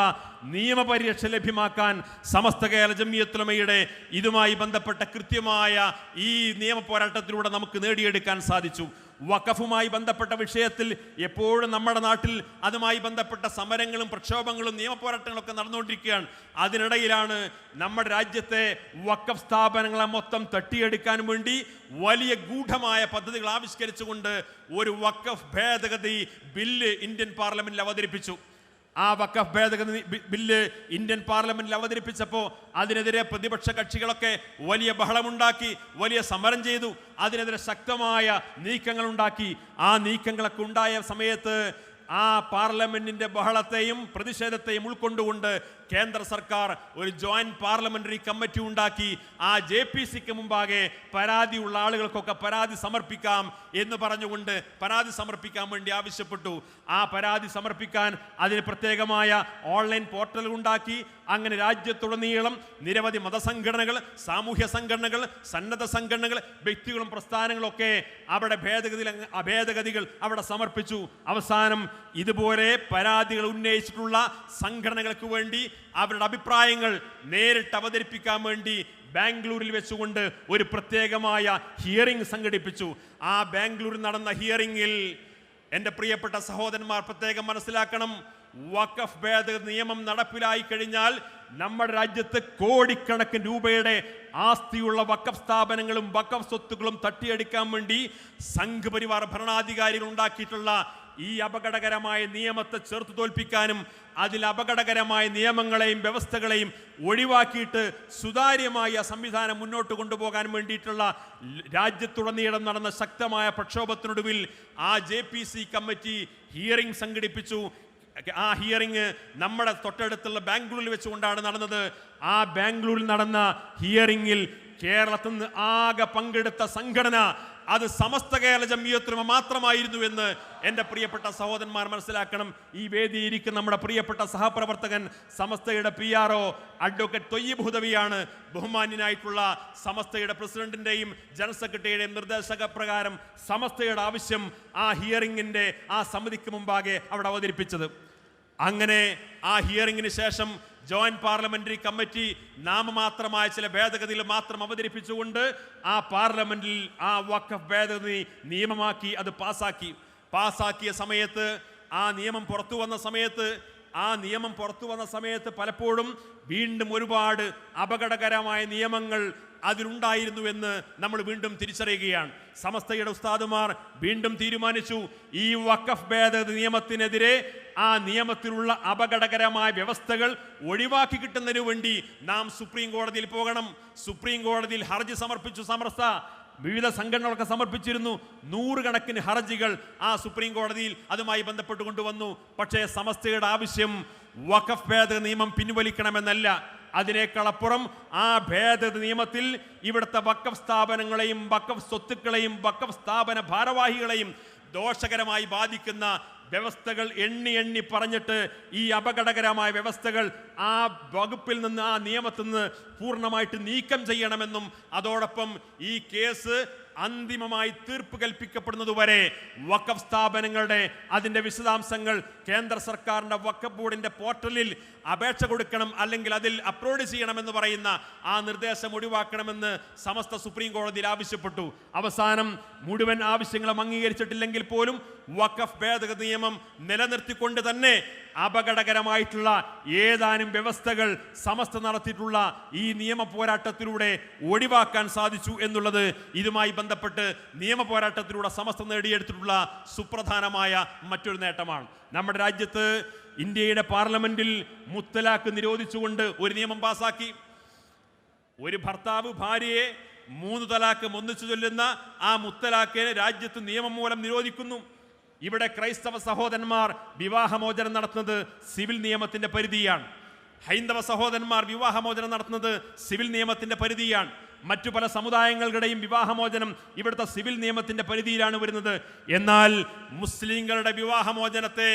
നിയമപരിരക്ഷ ലഭ്യമാക്കാൻ സമസ്ത കേരള ജംഇയ്യത്തുൽ ഉലമയുടെ ഇതുമായി ബന്ധപ്പെട്ട കൃത്യമായ ഈ നിയമ പോരാട്ടത്തിലൂടെ നമുക്ക് നേടിയെടുക്കാൻ സാധിച്ചു. വഖഫുമായി ബന്ധപ്പെട്ട വിഷയത്തിൽ എപ്പോഴും നമ്മുടെ നാട്ടിൽ അതുമായി ബന്ധപ്പെട്ട സമരങ്ങളും പ്രക്ഷോഭങ്ങളും നിയമപോരാട്ടങ്ങളൊക്കെ നടന്നുകൊണ്ടിരിക്കുകയാണ്. അതിനിടയിലാണ് നമ്മുടെ രാജ്യത്തെ വഖഫ് സ്ഥാപനങ്ങളെ മൊത്തം തട്ടിയെടുക്കാൻ വേണ്ടി വലിയ ഗൂഢമായ പദ്ധതികൾ ആവിഷ്കരിച്ചുകൊണ്ട് ഒരു വഖഫ് ഭേദഗതി ബില്ല് ഇന്ത്യൻ പാർലമെന്റിൽ അവതരിപ്പിച്ചു. ആ വഖഫ് ഭേദഗതി ബില്ല് ഇന്ത്യൻ പാർലമെന്റിൽ അവതരിപ്പിച്ചപ്പോൾ അതിനെതിരെ പ്രതിപക്ഷ കക്ഷികളൊക്കെ വലിയ ബഹളമുണ്ടാക്കി, വലിയ സമരം ചെയ്തു, അതിനെതിരെ ശക്തമായ നീക്കങ്ങൾ ഉണ്ടാക്കി. ആ നീക്കങ്ങളൊക്കെ ഉണ്ടായ സമയത്ത് ആ പാർലമെന്റിന്റെ ബഹളത്തെയും പ്രതിഷേധത്തെയും ഉൾക്കൊണ്ടുകൊണ്ട് കേന്ദ്ര സർക്കാർ ഒരു ജോയിന്റ് പാർലമെന്ററി കമ്മിറ്റി ഉണ്ടാക്കി. ആ JPCക്ക് മുമ്പാകെ പരാതിയുള്ള ആളുകൾക്കൊക്കെ പരാതി സമർപ്പിക്കാം എന്ന് പറഞ്ഞുകൊണ്ട് പരാതി സമർപ്പിക്കാൻ വേണ്ടി ആവശ്യപ്പെട്ടു. ആ പരാതി സമർപ്പിക്കാൻ അതിന് പ്രത്യേകമായ ഓൺലൈൻ പോർട്ടൽ ഉണ്ടാക്കി. അങ്ങനെ രാജ്യത്തുടനീളം നിരവധി മതസംഘടനകൾ, സാമൂഹ്യ സംഘടനകൾ, സന്നദ്ധ സംഘടനകൾ, വ്യക്തികളും പ്രസ്ഥാനങ്ങളും ഒക്കെ അവിടെ ഭേദഗതികൾ അവിടെ സമർപ്പിച്ചു. അവസാനം ഇതുപോലെ പരാതികൾ ഉന്നയിച്ചിട്ടുള്ള സംഘടനകൾക്ക് വേണ്ടി അവരുടെ അഭിപ്രായങ്ങൾ നേരിട്ട് അവതരിപ്പിക്കാൻ വേണ്ടി ബാംഗ്ലൂരിൽ വെച്ചുകൊണ്ട് ഒരു പ്രത്യേകമായ ഹിയറിംഗ് സംഘടിപ്പിച്ചു. ആ ബാംഗ്ലൂരിൽ നടന്ന ഹിയറിംഗിൽ എൻ്റെ പ്രിയപ്പെട്ട സഹോദരന്മാർ പ്രത്യേകം മനസ്സിലാക്കണം, വഖഫ് ഭേദഗതി നിയമം നടപ്പിലായി കഴിഞ്ഞാൽ നമ്മുടെ രാജ്യത്ത് കോടിക്കണക്കിന് രൂപയുടെ ആസ്തിയുള്ള വഖഫ് സ്ഥാപനങ്ങളും വഖഫ് സ്വത്തുക്കളും തട്ടിയെടുക്കാൻ വേണ്ടി സംഘപരിവാർ ഭരണാധികാരികൾ ഉണ്ടാക്കിയിട്ടുള്ള ഈ അപകടകരമായ നിയമത്തെ ചെറുത്തു തോൽപ്പിക്കാനും അതിൽ അപകടകരമായ നിയമങ്ങളെയും വ്യവസ്ഥകളെയും ഒഴിവാക്കിയിട്ട് സുതാര്യമായ സംവിധാനം മുന്നോട്ട് കൊണ്ടുപോകാൻ വേണ്ടിയിട്ടുള്ള രാജ്യത്തുടനീളം നടന്ന ശക്തമായ പ്രക്ഷോഭത്തിനൊടുവിൽ ആ JPC കമ്മിറ്റി ഹിയറിംഗ് സംഘടിപ്പിച്ചു. ആ ഹിയറിംഗ് നമ്മുടെ തൊട്ടടുത്തുള്ള ബാംഗ്ലൂരിൽ വെച്ചുകൊണ്ടാണ് നടന്നത്. ആ ബാംഗ്ലൂരിൽ നടന്ന ഹിയറിംഗിൽ കേരളത്തിൽ നിന്ന് ആകെ പങ്കെടുത്ത സംഘടന അത് സമസ്ത കേരള ജംഇയ്യത്തുൽ ഉലമ മാത്രമായിരുന്നു എന്ന് എൻ്റെ പ്രിയപ്പെട്ട സഹോദരന്മാർ മനസ്സിലാക്കണം. ഈ വേദിയിരിക്കുന്ന നമ്മുടെ പ്രിയപ്പെട്ട സഹപ്രവർത്തകൻ സമസ്തയുടെ PRO അഡ്വക്കേറ്റ് തൊയ്യിബ് ഹുദവിയാണ്. ബഹുമാന്യനായിട്ടുള്ള സമസ്തയുടെ പ്രസിഡന്റിൻ്റെയും ജനറൽ സെക്രട്ടറിയുടെയും നിർദ്ദേശപ്രകാരം സമസ്തയുടെ ആവശ്യം ആ ഹിയറിംഗിൻ്റെ ആ സമിതിക്ക് മുമ്പാകെ അവിടെ അവതരിപ്പിച്ചത്. അങ്ങനെ ആ ഹിയറിംഗിന് ശേഷം ജോയിന്റ് പാർലമെന്ററി കമ്മിറ്റി നാമമാത്രമായ ചില ഭേദഗതികൾ മാത്രം അവതരിപ്പിച്ചുകൊണ്ട് ആ പാർലമെന്റിൽ ആ വഖഫ് ഭേദഗതി നിയമമാക്കി അത് പാസാക്കിയ സമയത്ത് ആ നിയമം പുറത്തു വന്ന സമയത്ത് പലപ്പോഴും വീണ്ടും ഒരുപാട് അപകടകരമായ നിയമങ്ങൾ അതിലുണ്ടായിരുന്നുവെന്ന് നമ്മൾ വീണ്ടും തിരിച്ചറിയുകയാണ്. സമസ്തയുടെ ഉസ്താദുമാർ വീണ്ടും തീരുമാനിച്ചു, ഈ വഖഫ് ഭേദഗതി നിയമത്തിനെതിരെ ആ നിയമത്തിലുള്ള അപകടകരമായ വ്യവസ്ഥകൾ ഒഴിവാക്കി കിട്ടുന്നതിനു വേണ്ടി നാം സുപ്രീം കോടതിയിൽ പോകണം. സുപ്രീം കോടതിയിൽ ഹർജി സമർപ്പിച്ചു. സമസ്ത വിവിധ സംഘടനകളൊക്കെ സമർപ്പിച്ചിരുന്നു. 100 കണക്കിന് ഹർജികൾ ആ സുപ്രീം കോടതിയിൽ അതുമായി ബന്ധപ്പെട്ട് കൊണ്ടുവന്നു. പക്ഷേ സമസ്തയുടെ ആവശ്യം വഖഫ് ഭേദഗതി നിയമം പിൻവലിക്കണമെന്നല്ല, അതിനേക്കാളപ്പുറം ആ ഭേദഗതി നിയമത്തിൽ ഇവിടുത്തെ വഖഫ് സ്ഥാപനങ്ങളെയും വഖഫ് സ്വത്തുക്കളെയും വഖഫ് സ്ഥാപന ഭാരവാഹികളെയും ദോഷകരമായി ബാധിക്കുന്ന വ്യവസ്ഥകൾ എണ്ണി പറഞ്ഞിട്ട് ഈ അപകടകരമായ വ്യവസ്ഥകൾ ആ വകുപ്പിൽ നിന്ന് ആ നിയമത്തിൽ നിന്ന് പൂർണ്ണമായിട്ട് നീക്കം ചെയ്യണമെന്നും അതോടൊപ്പം ഈ കേസ് അന്തിമമായി തീർപ്പ് കൽപ്പിക്കപ്പെടുന്നതുവരെ വഖഫ് സ്ഥാപനങ്ങളുടെ അതിൻ്റെ വിശദാംശങ്ങൾ കേന്ദ്ര സർക്കാരിൻ്റെ വഖഫ് ബോർഡിൻ്റെ പോർട്ടലിൽ അപേക്ഷ കൊടുക്കണം, അല്ലെങ്കിൽ അതിൽ അപ്ലോഡ് ചെയ്യണമെന്ന് പറയുന്ന ആ നിർദ്ദേശം ഒഴിവാക്കണമെന്ന് സമസ്ത സുപ്രീം കോടതിയിൽ ആവശ്യപ്പെട്ടു. അവസാനം മുഴുവൻ ആവശ്യങ്ങളും അംഗീകരിച്ചിട്ടില്ലെങ്കിൽ പോലും വഖഫ് ഭേദഗതി നിയമം നിലനിർത്തിക്കൊണ്ട് തന്നെ അപകടകരമായിട്ടുള്ള ഏതാനും വ്യവസ്ഥകൾ സമസ്ത നടത്തിയിട്ടുള്ള ഈ നിയമ പോരാട്ടത്തിലൂടെ ഒഴിവാക്കാൻ സാധിച്ചു എന്നുള്ളത് ഇതുമായി ബന്ധപ്പെട്ട് നിയമ പോരാട്ടത്തിലൂടെ സമസ്ത നേടിയെടുത്തിട്ടുള്ള സുപ്രധാനമായ മറ്റൊരു നേട്ടമാണ്. നമ്മുടെ രാജ്യത്ത് ഇന്ത്യയുടെ പാർലമെന്റിൽ മുത്തലാഖ് നിരോധിച്ചുകൊണ്ട് ഒരു നിയമം പാസാക്കി. ഒരു ഭർത്താവ് ഭാര്യയെ 3 തലാക്ക് ഒന്നിച്ചു ചൊല്ലുന്ന ആ മുത്തലാഖിനെ രാജ്യത്ത് നിയമം മൂലം നിരോധിക്കുന്നു. ഇവിടെ ക്രൈസ്തവ സഹോദരന്മാർ വിവാഹമോചനം നടത്തുന്നത് സിവിൽ നിയമത്തിന്റെ പരിധിയാണ്. ഹൈന്ദവ സഹോദരന്മാർ വിവാഹമോചനം നടത്തുന്നത് സിവിൽ നിയമത്തിന്റെ പരിധിയാണ്. മറ്റു പല സമുദായങ്ങളുടെയും വിവാഹമോചനം ഇവിടുത്തെ സിവിൽ നിയമത്തിന്റെ പരിധിയിലാണ് വരുന്നത്. എന്നാൽ മുസ്ലിങ്ങളുടെ വിവാഹമോചനത്തെ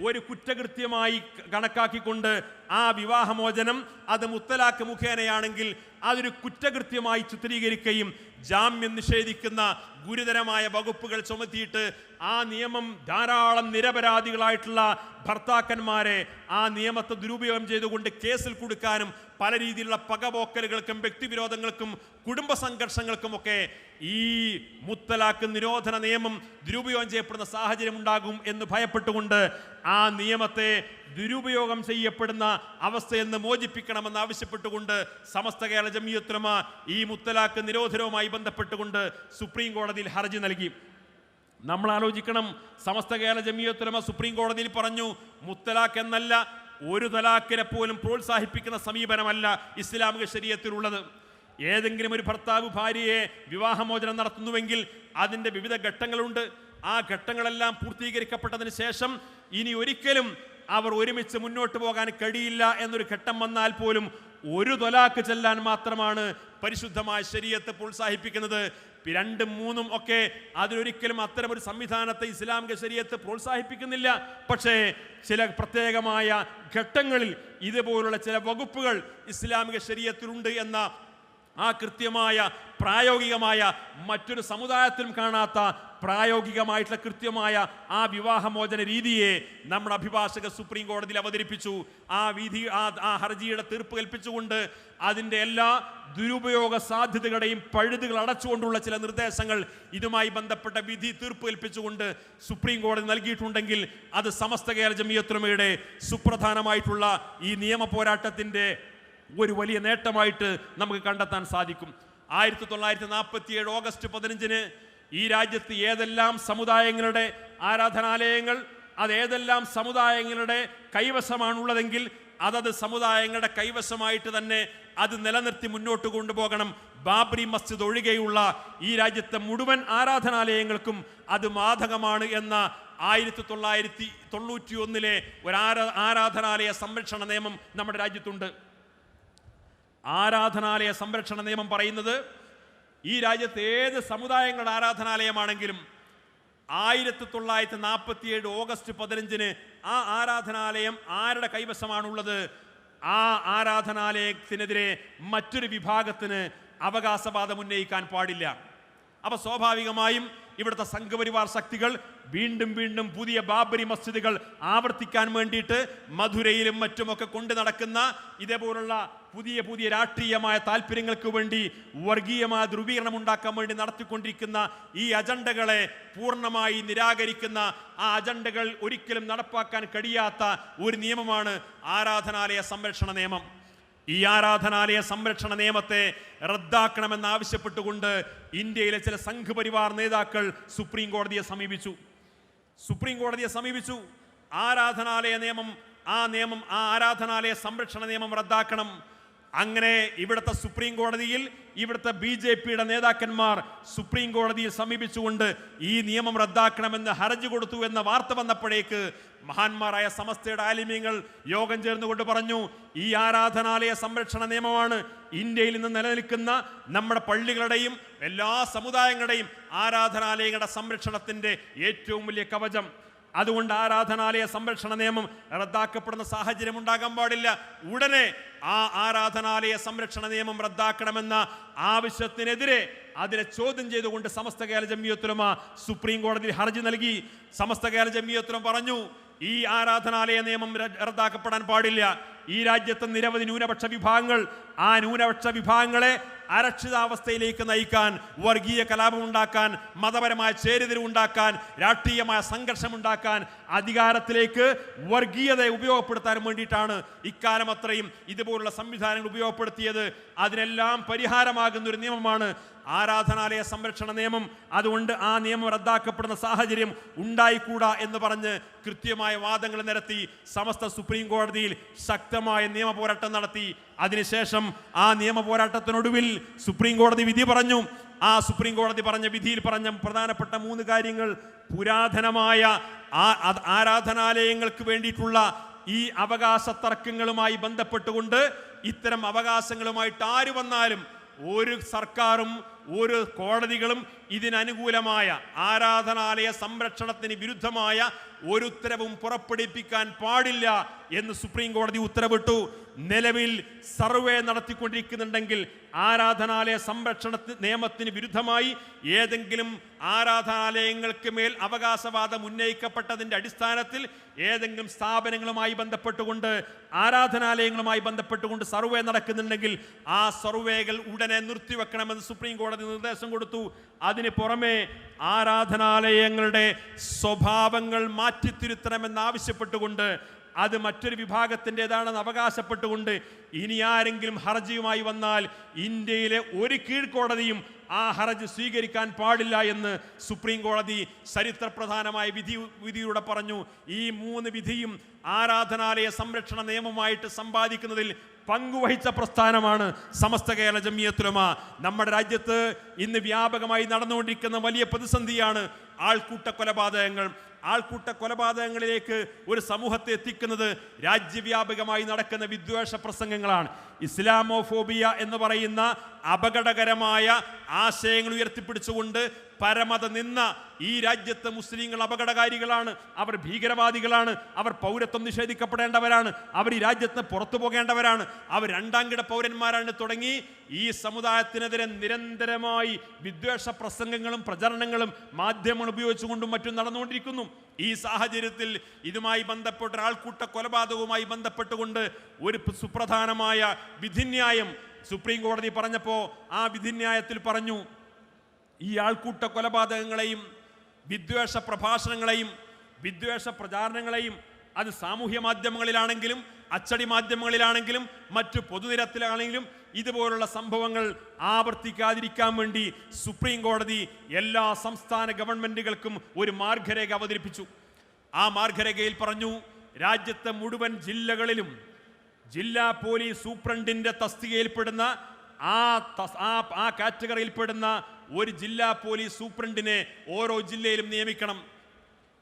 ഒരു കുറ്റകൃത്യമായി കണക്കാക്കിക്കൊണ്ട് ആ വിവാഹമോചനം അത് മുത്തലാഖ് മുഖേനയാണെങ്കിൽ അതൊരു കുറ്റകൃത്യമായി ചിത്രീകരിക്കുകയും ജാമ്യം നിഷേധിക്കുന്ന ഗുരുതരമായ വകുപ്പുകൾ ചുമത്തിയിട്ട് ആ നിയമം ധാരാളം നിരപരാധികളായിട്ടുള്ള ഭർത്താക്കന്മാരെ ആ നിയമത്തെ ദുരുപയോഗം ചെയ്തുകൊണ്ട് കേസിൽ കൊടുക്കാനും പല രീതിയിലുള്ള പകപോക്കലുകൾക്കും വ്യക്തിവിരോധങ്ങൾക്കും കുടുംബ സംഘർഷങ്ങൾക്കുമൊക്കെ ഈ മുത്തലാഖ് നിരോധന നിയമം ദുരുപയോഗം ചെയ്യപ്പെടുന്ന സാഹചര്യം ഉണ്ടാകും എന്ന് ഭയപ്പെട്ടുകൊണ്ട് ആ നിയമത്തെ ദുരുപയോഗം ചെയ്യപ്പെടുന്ന അവസ്ഥയിൽ നിന്ന് മോചിപ്പിക്കണമെന്ന് ആവശ്യപ്പെട്ടുകൊണ്ട് സമസ്ത കേരള ജംഇയ്യത്തുൽ ഉലമ ഈ മുത്തലാഖ് നിരോധനവുമായി ബന്ധപ്പെട്ടുകൊണ്ട് സുപ്രീം കോടതിയിൽ ഹർജി നൽകി. നമ്മൾ ആലോചിക്കണം, സമസ്ത കേരള ജംഇയ്യത്തുൽ ഉലമ സുപ്രീം കോടതിയിൽ പറഞ്ഞു, മുത്തലാഖ് എന്നല്ല, ഒരു തലാഖിനെ പോലും പ്രോത്സാഹിപ്പിക്കുന്ന സമീപനമല്ല ഇസ്ലാമിക ശരീഅത്തിലുള്ളത്. ഏതെങ്കിലും ഒരു ഭർത്താവ് ഭാര്യയെ വിവാഹമോചനം നടത്തുന്നുവെങ്കിൽ അതിൻ്റെ വിവിധ ഘട്ടങ്ങളുണ്ട്. ആ ഘട്ടങ്ങളെല്ലാം പൂർത്തീകരിക്കപ്പെട്ടതിന് ശേഷം ഇനി ഒരിക്കലും അവർ ഒരുമിച്ച് മുന്നോട്ട് പോകാൻ കഴിയില്ല എന്നൊരു ഘട്ടം വന്നാൽ പോലും ഒരു ത്വലാഖ് ചെല്ലാൻ മാത്രമാണ് പരിശുദ്ധമായ ശരീഅത്ത് പ്രോത്സാഹിപ്പിക്കുന്നത്. 2ഉം 3ഉം ഒക്കെ അതിലൊരിക്കലും അത്തരമൊരു സംവിധാനത്തെ ഇസ്ലാമിക ശരീഅത്ത് പ്രോത്സാഹിപ്പിക്കുന്നില്ല. പക്ഷേ ചില പ്രത്യേകമായ ഘട്ടങ്ങളിൽ ഇതുപോലുള്ള ചില വകുപ്പുകൾ ഇസ്ലാമിക ശരീഅത്തിലുണ്ട് എന്ന ആ കൃത്യമായ പ്രായോഗികമായ മറ്റൊരു സമുദായത്തിലും കാണാത്ത പ്രായോഗികമായിട്ടുള്ള കൃത്യമായ ആ വിവാഹമോചന രീതിയെ നമ്മുടെ അഭിഭാഷക സുപ്രീം കോടതിയിൽ അവതരിപ്പിച്ചു. ആ വിധി ആ ഹർജിയുടെ തീർപ്പ് കൽപ്പിച്ചുകൊണ്ട് അതിൻ്റെ എല്ലാ ദുരുപയോഗ സാധ്യതകളുടെയും പഴുതുകൾ അടച്ചുകൊണ്ടുള്ള ചില നിർദ്ദേശങ്ങൾ ഇതുമായി ബന്ധപ്പെട്ട വിധി തീർപ്പ് കൽപ്പിച്ചുകൊണ്ട് സുപ്രീം കോടതി നൽകിയിട്ടുണ്ടെങ്കിൽ അത് സമസ്ത കേരള ജംഇയ്യത്തുൽ ഉലമയുടെ സുപ്രധാനമായിട്ടുള്ള ഈ നിയമ പോരാട്ടത്തിൻ്റെ ഒരു വലിയ നേട്ടമായിട്ട് നമുക്ക് കണ്ടെത്താൻ സാധിക്കും. 1947 ഓഗസ്റ്റ് 15 ഈ രാജ്യത്ത് ഏതെല്ലാം സമുദായങ്ങളുടെ ആരാധനാലയങ്ങൾ അതേതെല്ലാം സമുദായങ്ങളുടെ കൈവശമാണുള്ളതെങ്കിൽ അതത് സമുദായങ്ങളുടെ കൈവശമായിട്ട് തന്നെ അത് നിലനിർത്തി മുന്നോട്ട് കൊണ്ടുപോകണം. ബാബറി മസ്ജിദ് ഒഴികെയുള്ള ഈ രാജ്യത്തെ മുഴുവൻ ആരാധനാലയങ്ങൾക്കും അത് ബാധകമാണ് എന്ന 1991 ഒരു ആരാധനാലയ സംരക്ഷണ നിയമം നമ്മുടെ രാജ്യത്തുണ്ട്. ആരാധനാലയ സംരക്ഷണ നിയമം പറയുന്നത് ഈ രാജ്യത്ത് ഏത് സമുദായങ്ങളുടെ ആരാധനാലയമാണെങ്കിലും 1947 ഓഗസ്റ്റ് 15 ആ ആരാധനാലയം ആരുടെ കൈവശമാണുള്ളത്, ആ ആരാധനാലയത്തിനെതിരെ മറ്റൊരു വിഭാഗത്തിന് അവകാശവാദം ഉന്നയിക്കാൻ പാടില്ല. അപ്പോൾ സ്വാഭാവികമായും ഇവിടുത്തെ സംഘപരിവാർ ശക്തികൾ വീണ്ടും വീണ്ടും പുതിയ ബാബരി മസ്ജിദുകൾ ആവർത്തിക്കാൻ വേണ്ടിയിട്ട് മധുരയിലും മറ്റുമൊക്കെ കൊണ്ടു നടക്കുന്ന ഇതേപോലുള്ള പുതിയ പുതിയ രാഷ്ട്രീയമായ താല്പര്യങ്ങൾക്ക് വേണ്ടി വർഗീയമായ ധ്രുവീകരണം ഉണ്ടാക്കാൻ വേണ്ടി നടത്തിക്കൊണ്ടിരിക്കുന്ന ഈ അജണ്ടകളെ പൂർണ്ണമായി നിരാകരിക്കുന്ന ആ അജണ്ടകൾ ഒരിക്കലും നടപ്പാക്കാൻ കഴിയാത്ത ഒരു നിയമമാണ് ആരാധനാലയ സംരക്ഷണ നിയമം. ഈ ആരാധനാലയ സംരക്ഷണ നിയമത്തെ റദ്ദാക്കണമെന്ന് ആവശ്യപ്പെട്ടുകൊണ്ട് ഇന്ത്യയിലെ ചില സംഘപരിവാർ നേതാക്കൾ സുപ്രീം കോടതിയെ സമീപിച്ചു. ആരാധനാലയ നിയമം ആ ആരാധനാലയ സംരക്ഷണ നിയമം റദ്ദാക്കണം. അങ്ങനെ ഇവിടുത്തെ സുപ്രീം കോടതിയിൽ ഇവിടുത്തെ BJPയുടെ നേതാക്കന്മാർ സുപ്രീം കോടതിയെ സമീപിച്ചുകൊണ്ട് ഈ നിയമം റദ്ദാക്കണമെന്ന് ഹർജി കൊടുത്തു എന്ന വാർത്ത വന്നപ്പോഴേക്ക് മഹാന്മാരായ സമസ്തയുടെ ആലിമീങ്ങൾ യോഗം ചേർന്നുകൊണ്ട് പറഞ്ഞു, ഈ ആരാധനാലയ സംരക്ഷണ നിയമമാണ് ഇന്ത്യയിൽ നിന്ന് നിലനിൽക്കുന്ന നമ്മുടെ പള്ളികളുടെയും എല്ലാ സമുദായങ്ങളുടെയും ആരാധനാലയങ്ങളുടെ സംരക്ഷണത്തിൻ്റെ ഏറ്റവും വലിയ കവചം. അതുകൊണ്ട് ആരാധനാലയ സംരക്ഷണ നിയമം റദ്ദാക്കപ്പെടുന്ന സാഹചര്യം ഉണ്ടാകാൻ പാടില്ല. ഉടനെ ആ ആരാധനാലയ സംരക്ഷണ നിയമം റദ്ദാക്കണമെന്ന ആവശ്യത്തിനെതിരെ അതിനെ ചോദ്യം ചെയ്തുകൊണ്ട് സമസ്ത കേരള ജംഇയ്യത്തുൽ ഉലമ സുപ്രീം കോടതിയിൽ ഹർജി നൽകി. സമസ്ത കേരള ജംഇയ്യത്തുൽ ഉലമ പറഞ്ഞു, ഈ ആരാധനാലയ നിയമം റദ്ദാക്കപ്പെടാൻ പാടില്ല. ഈ രാജ്യത്തെ നിരവധി ന്യൂനപക്ഷ വിഭാഗങ്ങൾ, ആ ന്യൂനപക്ഷ വിഭാഗങ്ങളെ അരക്ഷിതാവസ്ഥയിലേക്ക് നയിക്കാൻ, വർഗീയ കലാപമുണ്ടാക്കാൻ, മതപരമായ ചേരിതിരിവുണ്ടാക്കാൻ, രാഷ്ട്രീയമായ സംഘർഷമുണ്ടാക്കാൻ, അധികാരത്തിലേക്ക് വർഗീയതയെ ഉപയോഗപ്പെടുത്താൻ വേണ്ടിയിട്ടാണ് ഇക്കാലം അത്രയും ഇതുപോലുള്ള സംവിധാനങ്ങൾ ഉപയോഗപ്പെടുത്തിയത്. അതിനെല്ലാം പരിഹാരമാകുന്ന ഒരു നിയമമാണ് ആരാധനാലയ സംരക്ഷണ നിയമം, അതുകൊണ്ട് ആ നിയമം റദ്ദാക്കപ്പെടുന്ന സാഹചര്യം ഉണ്ടായിക്കൂടാ എന്ന് പറഞ്ഞ് കൃത്യമായ വാദങ്ങൾ നിരത്തി സമസ്ത സുപ്രീം കോടതിയിൽ ശക്തമായ നിയമ പോരാട്ടം നടത്തി. അതിനുശേഷം ആ നിയമ പോരാട്ടത്തിനൊടുവിൽ സുപ്രീം കോടതി വിധി പറഞ്ഞു. ആ സുപ്രീം കോടതി പറഞ്ഞ വിധിയിൽ പറഞ്ഞ പ്രധാനപ്പെട്ട 3 കാര്യങ്ങൾ: പുരാതനമായ ആരാധനാലയങ്ങൾക്ക് വേണ്ടിയിട്ടുള്ള ഈ അവകാശ തർക്കങ്ങളുമായി ബന്ധപ്പെട്ടുകൊണ്ട് ഇത്തരം അവകാശങ്ങളുമായിട്ട് ആര് വന്നാലും ഒരു സർക്കാരും ഒരു കോടതികളും ഇതിനനുകൂലമായ ആരാധനാലയ സംരക്ഷണത്തിന് വിരുദ്ധമായ ഒരു ഉത്തരവും പുറപ്പെടുവിപ്പിക്കാൻ പാടില്ല എന്ന് സുപ്രീം കോടതി ഉത്തരവിട്ടു. നിലവിൽ സർവേ നടത്തിക്കൊണ്ടിരിക്കുന്നുണ്ടെങ്കിൽ ആരാധനാലയ സംരക്ഷണ നിയമത്തിന് വിരുദ്ധമായി ഏതെങ്കിലും ആരാധനാലയങ്ങൾക്ക് മേൽ അവകാശവാദം ഉന്നയിക്കപ്പെട്ടതിൻ്റെ അടിസ്ഥാനത്തിൽ ഏതെങ്കിലും സ്ഥാപനങ്ങളുമായി ബന്ധപ്പെട്ടുകൊണ്ട് ആരാധനാലയങ്ങളുമായി ബന്ധപ്പെട്ടുകൊണ്ട് സർവേ നടക്കുന്നുണ്ടെങ്കിൽ ആ സർവേകൾ ഉടനെ നിർത്തിവെക്കണമെന്ന് സുപ്രീം കോടതി നിർദ്ദേശം കൊടുത്തു. അതിന് പുറമെ ആരാധനാലയങ്ങളുടെ സ്വഭാവങ്ങൾ മാറ്റിത്തിരുത്തണമെന്നാവശ്യപ്പെട്ടുകൊണ്ട് അത് മറ്റൊരു വിഭാഗത്തിൻ്റെതാണെന്ന് അവകാശപ്പെട്ടുകൊണ്ട് ഇനി ആരെങ്കിലും ഹർജിയുമായി വന്നാൽ ഇന്ത്യയിലെ ഒരു കീഴ്ക്കോടതിയും ആ ഹർജി സ്വീകരിക്കാൻ പാടില്ല എന്ന് സുപ്രീം കോടതി ചരിത്രപ്രധാനമായ വിധിയിലൂടെ പറഞ്ഞു. ഈ 3 വിധിയും ആരാധനാലയ സംരക്ഷണ നിയമമായിട്ട് സമ്പാദിക്കുന്നതിൽ പങ്കുവഹിച്ച പ്രസ്ഥാനമാണ് സമസ്ത കേരള ജംഇയ്യത്തുൽ ഉലമ. നമ്മുടെ രാജ്യത്ത് ഇന്ന് വ്യാപകമായി നടന്നുകൊണ്ടിരിക്കുന്ന വലിയ പ്രതിസന്ധിയാണ് ആൾക്കൂട്ട കൊലപാതകങ്ങൾ. ആൾക്കൂട്ട കൊലപാതകങ്ങളിലേക്ക് ഒരു സമൂഹത്തെ എത്തിക്കുന്നത് രാജ്യവ്യാപകമായി നടക്കുന്ന വിദ്വേഷ പ്രസംഗങ്ങളാണ്. ഇസ്ലാമോഫോബിയ എന്ന് പറയുന്ന അപകടകരമായ ആശയങ്ങൾ ഉയർത്തിപ്പിടിച്ചുകൊണ്ട് പരമത നിന്ന ഈ രാജ്യത്ത് മുസ്ലിങ്ങൾ അപകടകാരികളാണ്, അവർ ഭീകരവാദികളാണ്, അവർ പൗരത്വം നിഷേധിക്കപ്പെടേണ്ടവരാണ്, അവർ ഈ രാജ്യത്ത് പുറത്തു പോകേണ്ടവരാണ്, അവർ 2ാം-കിട പൗരന്മാരാണ് തുടങ്ങി ഈ സമുദായത്തിനെതിരെ നിരന്തരമായി വിദ്വേഷ പ്രസംഗങ്ങളും പ്രചരണങ്ങളും മാധ്യമങ്ങൾ ഉപയോഗിച്ചുകൊണ്ടും മറ്റും നടന്നുകൊണ്ടിരിക്കുന്നു. ഈ സാഹചര്യത്തിൽ ഇതുമായി ബന്ധപ്പെട്ട ആൾക്കൂട്ട കൊലപാതകവുമായി ബന്ധപ്പെട്ടുകൊണ്ട് ഒരു സുപ്രധാനമായ വിധിന്യായം സുപ്രീം കോടതി പറഞ്ഞപ്പോൾ ആ വിധിന്യായത്തിൽ പറഞ്ഞു, ഈ ആൾക്കൂട്ട കൊലപാതകങ്ങളെയും വിദ്വേഷ പ്രഭാഷണങ്ങളെയും വിദ്വേഷ പ്രചാരണങ്ങളെയും അത് സാമൂഹ്യ മാധ്യമങ്ങളിലാണെങ്കിലും അച്ചടി മാധ്യമങ്ങളിലാണെങ്കിലും മറ്റു പൊതുനിരത്തിലാണെങ്കിലും ഇതുപോലുള്ള സംഭവങ്ങൾ ആവർത്തിക്കാതിരിക്കാൻ വേണ്ടി സുപ്രീം കോടതി എല്ലാ സംസ്ഥാന ഗവൺമെന്റുകൾക്കും ഒരു മാർഗരേഖ അവതരിപ്പിച്ചു. ആ മാർഗരേഖയിൽ പറഞ്ഞു, രാജ്യത്തെ മുഴുവൻ ജില്ലകളിലും ജില്ലാ പോലീസ് സൂപ്രണ്ടിന്റെ തസ്തികയിൽപ്പെടുന്ന ആ കാറ്റഗറിയിൽപ്പെടുന്ന ഒരു ജില്ലാ പോലീസ് സൂപ്രണ്ടിനെ ഓരോ ജില്ലയിലും നിയമിക്കണം.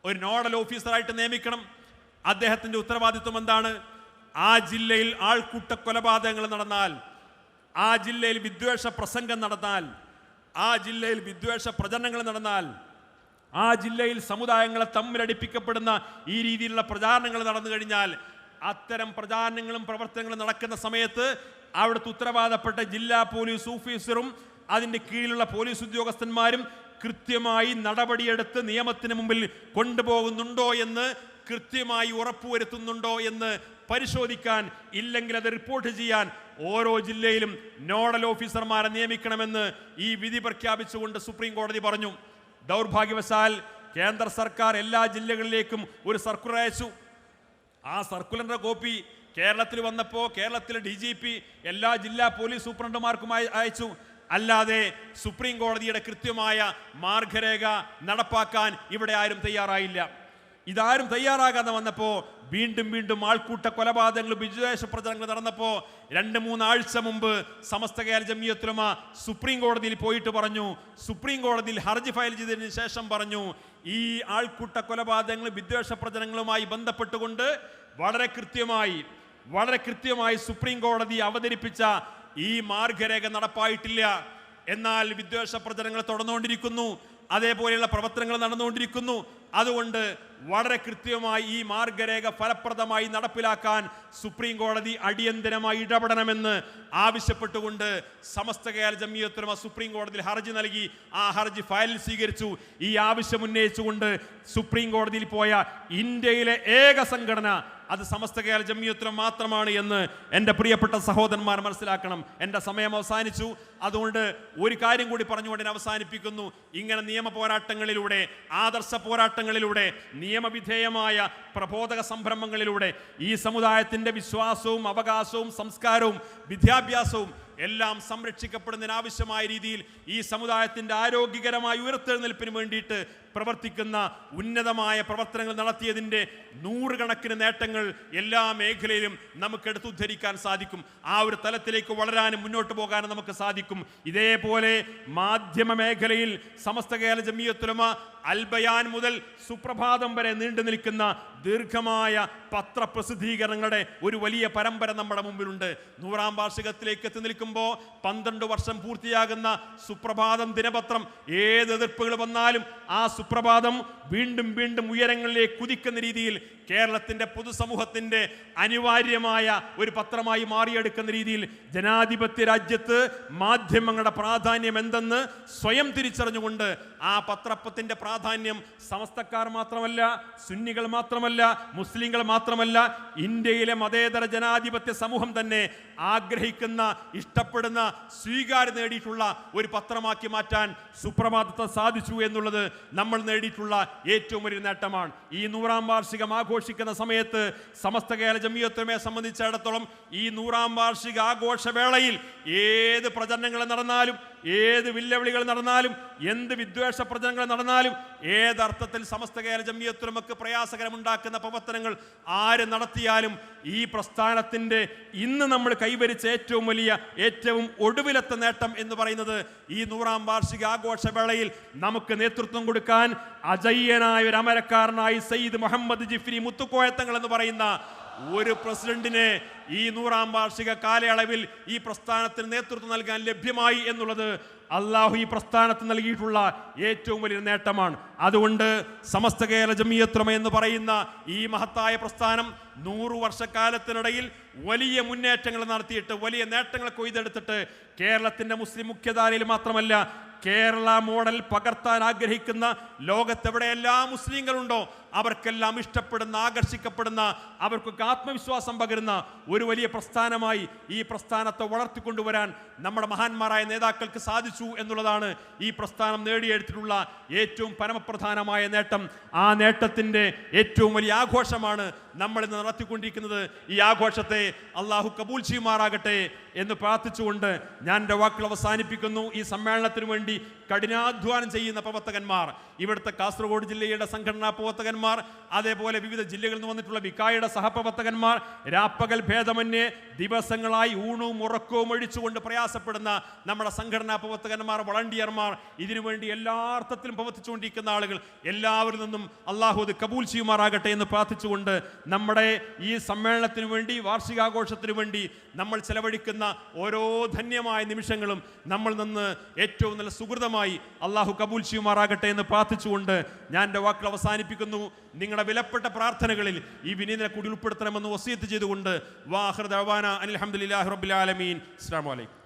ഒരു നോഡൽ ഓഫീസറായിട്ട് നിയമിക്കണം. അദ്ദേഹത്തിന്റെ ഉത്തരവാദിത്വം എന്താണ്? ആ ജില്ലയിൽ ആൾക്കൂട്ട കൊലപാതകങ്ങൾ നടന്നാൽ, ആ ജില്ലയിൽ വിദ്വേഷ പ്രസംഗം നടന്നാൽ, ആ ജില്ലയിൽ വിദ്വേഷ പ്രചരണങ്ങൾ നടന്നാൽ, ആ ജില്ലയിൽ സമുദായങ്ങളെ തമ്മിലടിപ്പിക്കപ്പെടുന്ന ഈ രീതിയിലുള്ള പ്രചാരണങ്ങൾ നടന്നു കഴിഞ്ഞാൽ, അത്തരം പ്രചാരണങ്ങളും പ്രവർത്തനങ്ങളും നടക്കുന്ന സമയത്ത് അവിടുത്തെ ഉത്തരവാദപ്പെട്ട ജില്ലാ പോലീസ് ഓഫീസറും അതിൻ്റെ കീഴിലുള്ള പോലീസ് ഉദ്യോഗസ്ഥന്മാരും കൃത്യമായി നടപടിയെടുത്ത് നിയമത്തിന് മുമ്പിൽ കൊണ്ടുപോകുന്നുണ്ടോ എന്ന് കൃത്യമായി ഉറപ്പുവരുത്തുന്നുണ്ടോ എന്ന് പരിശോധിക്കാൻ, ഇല്ലെങ്കിൽ അത് റിപ്പോർട്ട് ചെയ്യാൻ ഓരോ ജില്ലയിലും നോഡൽ ഓഫീസർമാരെ നിയമിക്കണമെന്ന് ഈ വിധി പ്രഖ്യാപിച്ചുകൊണ്ട് സുപ്രീം കോടതി പറഞ്ഞു. ദൗർഭാഗ്യവശാൽ കേന്ദ്ര സർക്കാർ എല്ലാ ജില്ലകളിലേക്കും ഒരു സർക്കുലർ അയച്ചു. ആ സർക്കുലറിന്റെ കോപ്പി കേരളത്തിൽ വന്നപ്പോൾ കേരളത്തിലെ DGP എല്ലാ ജില്ലാ പോലീസ് സൂപ്രണ്ടുമാർക്കുമായി അയച്ചു. അല്ലാതെ സുപ്രീം കോടതിയുടെ കൃത്യമായ മാർഗരേഖ നടപ്പാക്കാൻ ഇവിടെ ആരും തയ്യാറായില്ല. ഇതാരും തയ്യാറാകാതെ വന്നപ്പോൾ വീണ്ടും ആൾക്കൂട്ട കൊലപാതകങ്ങളും വിദ്വേഷ പ്രചരണങ്ങൾ നടന്നപ്പോൾ 2-3 ആഴ്ച മുമ്പ് സമസ്ത കേരള ജംഇയ്യത്തുൽ ഉലമ സുപ്രീം കോടതിയിൽ പോയിട്ട് പറഞ്ഞു, സുപ്രീം കോടതിയിൽ ഹർജി ഫയൽ ചെയ്തതിന് ശേഷം പറഞ്ഞു, ഈ ആൾക്കൂട്ട കൊലപാതകങ്ങളും വിദ്വേഷ പ്രചരണങ്ങളുമായി ബന്ധപ്പെട്ടുകൊണ്ട് വളരെ കൃത്യമായി സുപ്രീം കോടതി അവതരിപ്പിച്ച ഈ മാർഗരേഖ നടപ്പായിട്ടില്ല. എന്നാൽ വിദ്വേഷ പ്രചരണങ്ങൾ തുടർന്നുകൊണ്ടിരിക്കുന്നു, അതേപോലെയുള്ള പ്രവർത്തനങ്ങൾ നടന്നുകൊണ്ടിരിക്കുന്നു. അതുകൊണ്ട് വളരെ കൃത്യമായി ഈ മാർഗരേഖ ഫലപ്രദമായി നടപ്പിലാക്കാൻ സുപ്രീം കോടതി അടിയന്തരമായി ഇടപെടണമെന്ന് ആവശ്യപ്പെട്ടുകൊണ്ട് സമസ്ത കേരള ജംഇയ്യത്തുൽ ഉലമ സുപ്രീം കോടതിയിൽ ഹർജി നൽകി. ആ ഹർജി ഫയലിൽ സ്വീകരിച്ചു. ഈ ആവശ്യം ഉന്നയിച്ചുകൊണ്ട് സുപ്രീം കോടതിയിൽ പോയ ഇന്ത്യയിലെ ഏക സംഘടന അത് സമസ്ത കേരള ജംഇയ്യത്തുൽ ഉലമ മാത്രമാണ് എന്ന് എൻ്റെ പ്രിയപ്പെട്ട സഹോദരന്മാർ മനസ്സിലാക്കണം. എൻ്റെ സമയം അവസാനിച്ചു. അതുകൊണ്ട് ഒരു കാര്യം കൂടി പറഞ്ഞുകൊണ്ട് ഞാൻ അവസാനിപ്പിക്കുന്നു. ഇങ്ങനെ നിയമ പോരാട്ടങ്ങളിലൂടെ, ആദർശ പോരാട്ടങ്ങളിലൂടെ, നിയമവിധേയമായ പ്രബോധക സംരംഭങ്ങളിലൂടെ ഈ സമുദായത്തിൻ്റെ വിശ്വാസവും അവകാശവും സംസ്കാരവും വിദ്യാഭ്യാസവും എല്ലാം സംരക്ഷിക്കപ്പെടുന്നതിന് ആവശ്യമായ രീതിയിൽ ഈ സമുദായത്തിൻ്റെ ആരോഗ്യകരമായ ഉയർത്തെഴുന്നേൽപ്പിന് വേണ്ടിയിട്ട് പ്രവർത്തിക്കുന്ന ഉന്നതമായ പ്രവർത്തനങ്ങൾ നടത്തിയതിൻ്റെ നൂറുകണക്കിന് നേട്ടങ്ങൾ എല്ലാ മേഖലയിലും നമുക്ക് എടുത്തുദ്ധരിക്കാൻ സാധിക്കും. ആ ഒരു തലത്തിലേക്ക് വളരാനും മുന്നോട്ട് പോകാനും നമുക്ക് സാധിക്കും. ഇതേപോലെ മാധ്യമ മേഖലയിൽ സമസ്ത കേരള ജമിയത്തുൽ ഉലമ അൽ ബയാൻ മുതൽ സുപ്രഭാതം വരെ നീണ്ടു നിൽക്കുന്ന ദീർഘമായ പത്രപ്രസിദ്ധീകരണങ്ങളുടെ ഒരു വലിയ പരമ്പര നമ്മുടെ മുമ്പിലുണ്ട്. 100ാം വാർഷികത്തിലേക്ക് എത്തി നിൽക്കുമ്പോൾ 12 വർഷം പൂർത്തിയാകുന്ന സുപ്രഭാതം ദിനപത്രം ഏത് എതിർപ്പുകൾ വന്നാലും ആ സുപ്രഭാതം വീണ്ടും വീണ്ടും ഉയരങ്ങളിലേക്ക് കുതിക്കുന്ന രീതിയിൽ കേരളത്തിൻ്റെ പൊതുസമൂഹത്തിൻ്റെ അനിവാര്യമായ ഒരു പത്രമായി മാറിയെടുക്കുന്ന രീതിയിൽ ജനാധിപത്യ രാജ്യത്ത് മാധ്യമങ്ങളുടെ പ്രാധാന്യം എന്തെന്ന് സ്വയം തിരിച്ചറിഞ്ഞുകൊണ്ട് ആ പത്രത്തിൻ്റെ പ്രാധാന്യം സമസ്തക്കാർ മാത്രമല്ല, സുന്നികൾ മാത്രമല്ല, മുസ്ലിങ്ങൾ മാത്രമല്ല, ഇന്ത്യയിലെ മതേതര ജനാധിപത്യ സമൂഹം തന്നെ ആഗ്രഹിക്കുന്ന, ഇഷ്ടപ്പെടുന്ന, സ്വീകാര്യം നേടിയിട്ടുള്ള ഒരു പത്രമാക്കി മാറ്റാൻ സുപ്രഭാതത്തെ സാധിച്ചു എന്നുള്ളത് നമ്മൾ നേടിയിട്ടുള്ള ഏറ്റവും വലിയ നേട്ടമാണ്. ഈ 100ാം വാർഷികം ആഘോഷിക്കുന്ന സമയത്ത് സമസ്ത കേരള ജമിയത്തുൽ ഉലമയെ സംബന്ധിച്ചിടത്തോളം ഈ 100ാം വാർഷിക ആഘോഷവേളയിൽ ഏത് പ്രചരണങ്ങൾ നടന്നാലും, ഏത് വെല്ലുവിളികൾ നടന്നാലും, എന്ത് വിദ്വേഷ പ്രചരണങ്ങൾ നടന്നാലും, ഏതർത്ഥത്തിൽ സമസ്ത കേരള ജമിയത്തുൽ ഉലമക്ക് പ്രയാസകരമുണ്ടാക്കുന്ന പ്രവർത്തനങ്ങൾ ആര് നടത്തിയാലും ഈ പ്രസ്ഥാനത്തിൻ്റെ ഇന്ന് നമ്മൾ കൈവരിച്ച ഏറ്റവും വലിയ, ഏറ്റവും ഒടുവിലത്തെ നേട്ടം എന്ന് പറയുന്നത് ഈ 100ാം വാർഷിക ആഘോഷവേളയിൽ നമുക്ക് നേതൃത്വം കൊടുക്കാൻ അജയ്യനായ ഒരു അമരക്കാരനായി സയ്യിദ് മുഹമ്മദ് ജിഫ്രി മുത്തുക്കോയത്തങ്ങൾ എന്ന് പറയുന്ന ഒരു പ്രസിഡന്റിനെ ഈ 100ാം വാർഷിക കാലയളവിൽ ഈ പ്രസ്ഥാനത്തിന് നേതൃത്വം നൽകാൻ ലഭ്യമായി എന്നുള്ളത് അള്ളാഹു ഈ പ്രസ്ഥാനത്തിന് നൽകിയിട്ടുള്ള ഏറ്റവും വലിയ നേട്ടമാണ്. അതുകൊണ്ട് സമസ്ത കേരള ജമിയത്തുൽ ഉലമ എന്ന് പറയുന്ന ഈ മഹത്തായ പ്രസ്ഥാനം 100 വർഷക്കാലത്തിനിടയിൽ വലിയ മുന്നേറ്റങ്ങൾ നടത്തിയിട്ട്, വലിയ നേട്ടങ്ങൾ കൊയ്തെടുത്തിട്ട് കേരളത്തിൻ്റെ മുസ്ലിം മുഖ്യധാരയിൽ മാത്രമല്ല, കേരള മോഡൽ പകർത്താൻ ആഗ്രഹിക്കുന്ന ലോകത്തെവിടെയെല്ലാം മുസ്ലിങ്ങളുണ്ടോ അവർക്കെല്ലാം ഇഷ്ടപ്പെടുന്ന, ആകർഷിക്കപ്പെടുന്ന, അവർക്കൊക്കെ ആത്മവിശ്വാസം പകരുന്ന ഒരു വലിയ പ്രസ്ഥാനമായി ഈ പ്രസ്ഥാനത്തെ വളർത്തിക്കൊണ്ടുവരാൻ നമ്മുടെ മഹാന്മാരായ നേതാക്കൾക്ക് സാധിച്ചു എന്നുള്ളതാണ് ഈ പ്രസ്ഥാനം നേടിയെടുത്തിട്ടുള്ള ഏറ്റവും പരമപ്രധാനമായ നേട്ടം. ആ നേട്ടത്തിൻ്റെ ഏറ്റവും വലിയ ആഘോഷമാണ് നമ്മൾ ഇന്ന് നടത്തിക്കൊണ്ടിരിക്കുന്നത്. ഈ ആഘോഷത്തെ അള്ളാഹു കബൂൽ ചെയ്യുമാറാകട്ടെ എന്ന് പ്രാർത്ഥിച്ചുകൊണ്ട് ഞാൻ എൻ്റെ വാക്കുകൾ അവസാനിപ്പിക്കുന്നു. ഈ സമ്മേളനത്തിന് വേണ്ടി കഠിനാധ്വാനം ചെയ്യുന്ന പ്രവർത്തകന്മാർ, ഇവിടുത്തെ കാസർഗോഡ് ജില്ലയുടെ സംഘടനാ പ്രവർത്തകന്മാർ, അതേപോലെ വിവിധ ജില്ലകളിൽ നിന്ന് വന്നിട്ടുള്ള വികായുടെ സഹപ്രവർത്തകന്മാർ, രാപ്പകൽ ഭേദമന്യേ ദിവസങ്ങളായി ഊണവും ഉറക്കവും ഒഴിച്ചുകൊണ്ട് പ്രയാസപ്പെടുന്ന നമ്മുടെ സംഘടനാ പ്രവർത്തകന്മാർ, വളണ്ടിയർമാർ, ഇതിനുവേണ്ടി എല്ലാ അർത്ഥത്തിലും പ്രവർത്തിച്ചുകൊണ്ടിരിക്കുന്ന ആളുകൾ, എല്ലാവരിൽ നിന്നും അള്ളാഹു അത് കബൂൽ ചെയ്യുമാറാകട്ടെ എന്ന് പ്രാർത്ഥിച്ചുകൊണ്ട് നമ്മുടെ ഈ സമ്മേളനത്തിന് വേണ്ടി, വാർഷികാഘോഷത്തിന് വേണ്ടി നമ്മൾ ചെലവഴിക്കുന്ന ഓരോ ധന്യമായ നിമിഷങ്ങളും നമ്മൾ നിന്ന് ഏറ്റവും നല്ല സുഹൃതമായി അള്ളാഹു കബൂൽ ചെയ്യുമാറാകട്ടെ എന്ന് പ്രാർത്ഥിച്ചുകൊണ്ട് ഞാൻ എൻ്റെ വാക്കുകൾ അവസാനിപ്പിക്കുന്നു. നിങ്ങളുടെ വിലപ്പെട്ട പ്രാർത്ഥനകളിൽ ഈ വിനീതനെ കൂടി ഉൾപ്പെടുത്തണമെന്ന് വസിയത്ത് ചെയ്തുകൊണ്ട് വാഹിർ ദഅവാന അൽഹംദുലില്ലാഹി റബ്ബിൽ ആലമീൻ. അസ്സലാമു അലൈക്കും.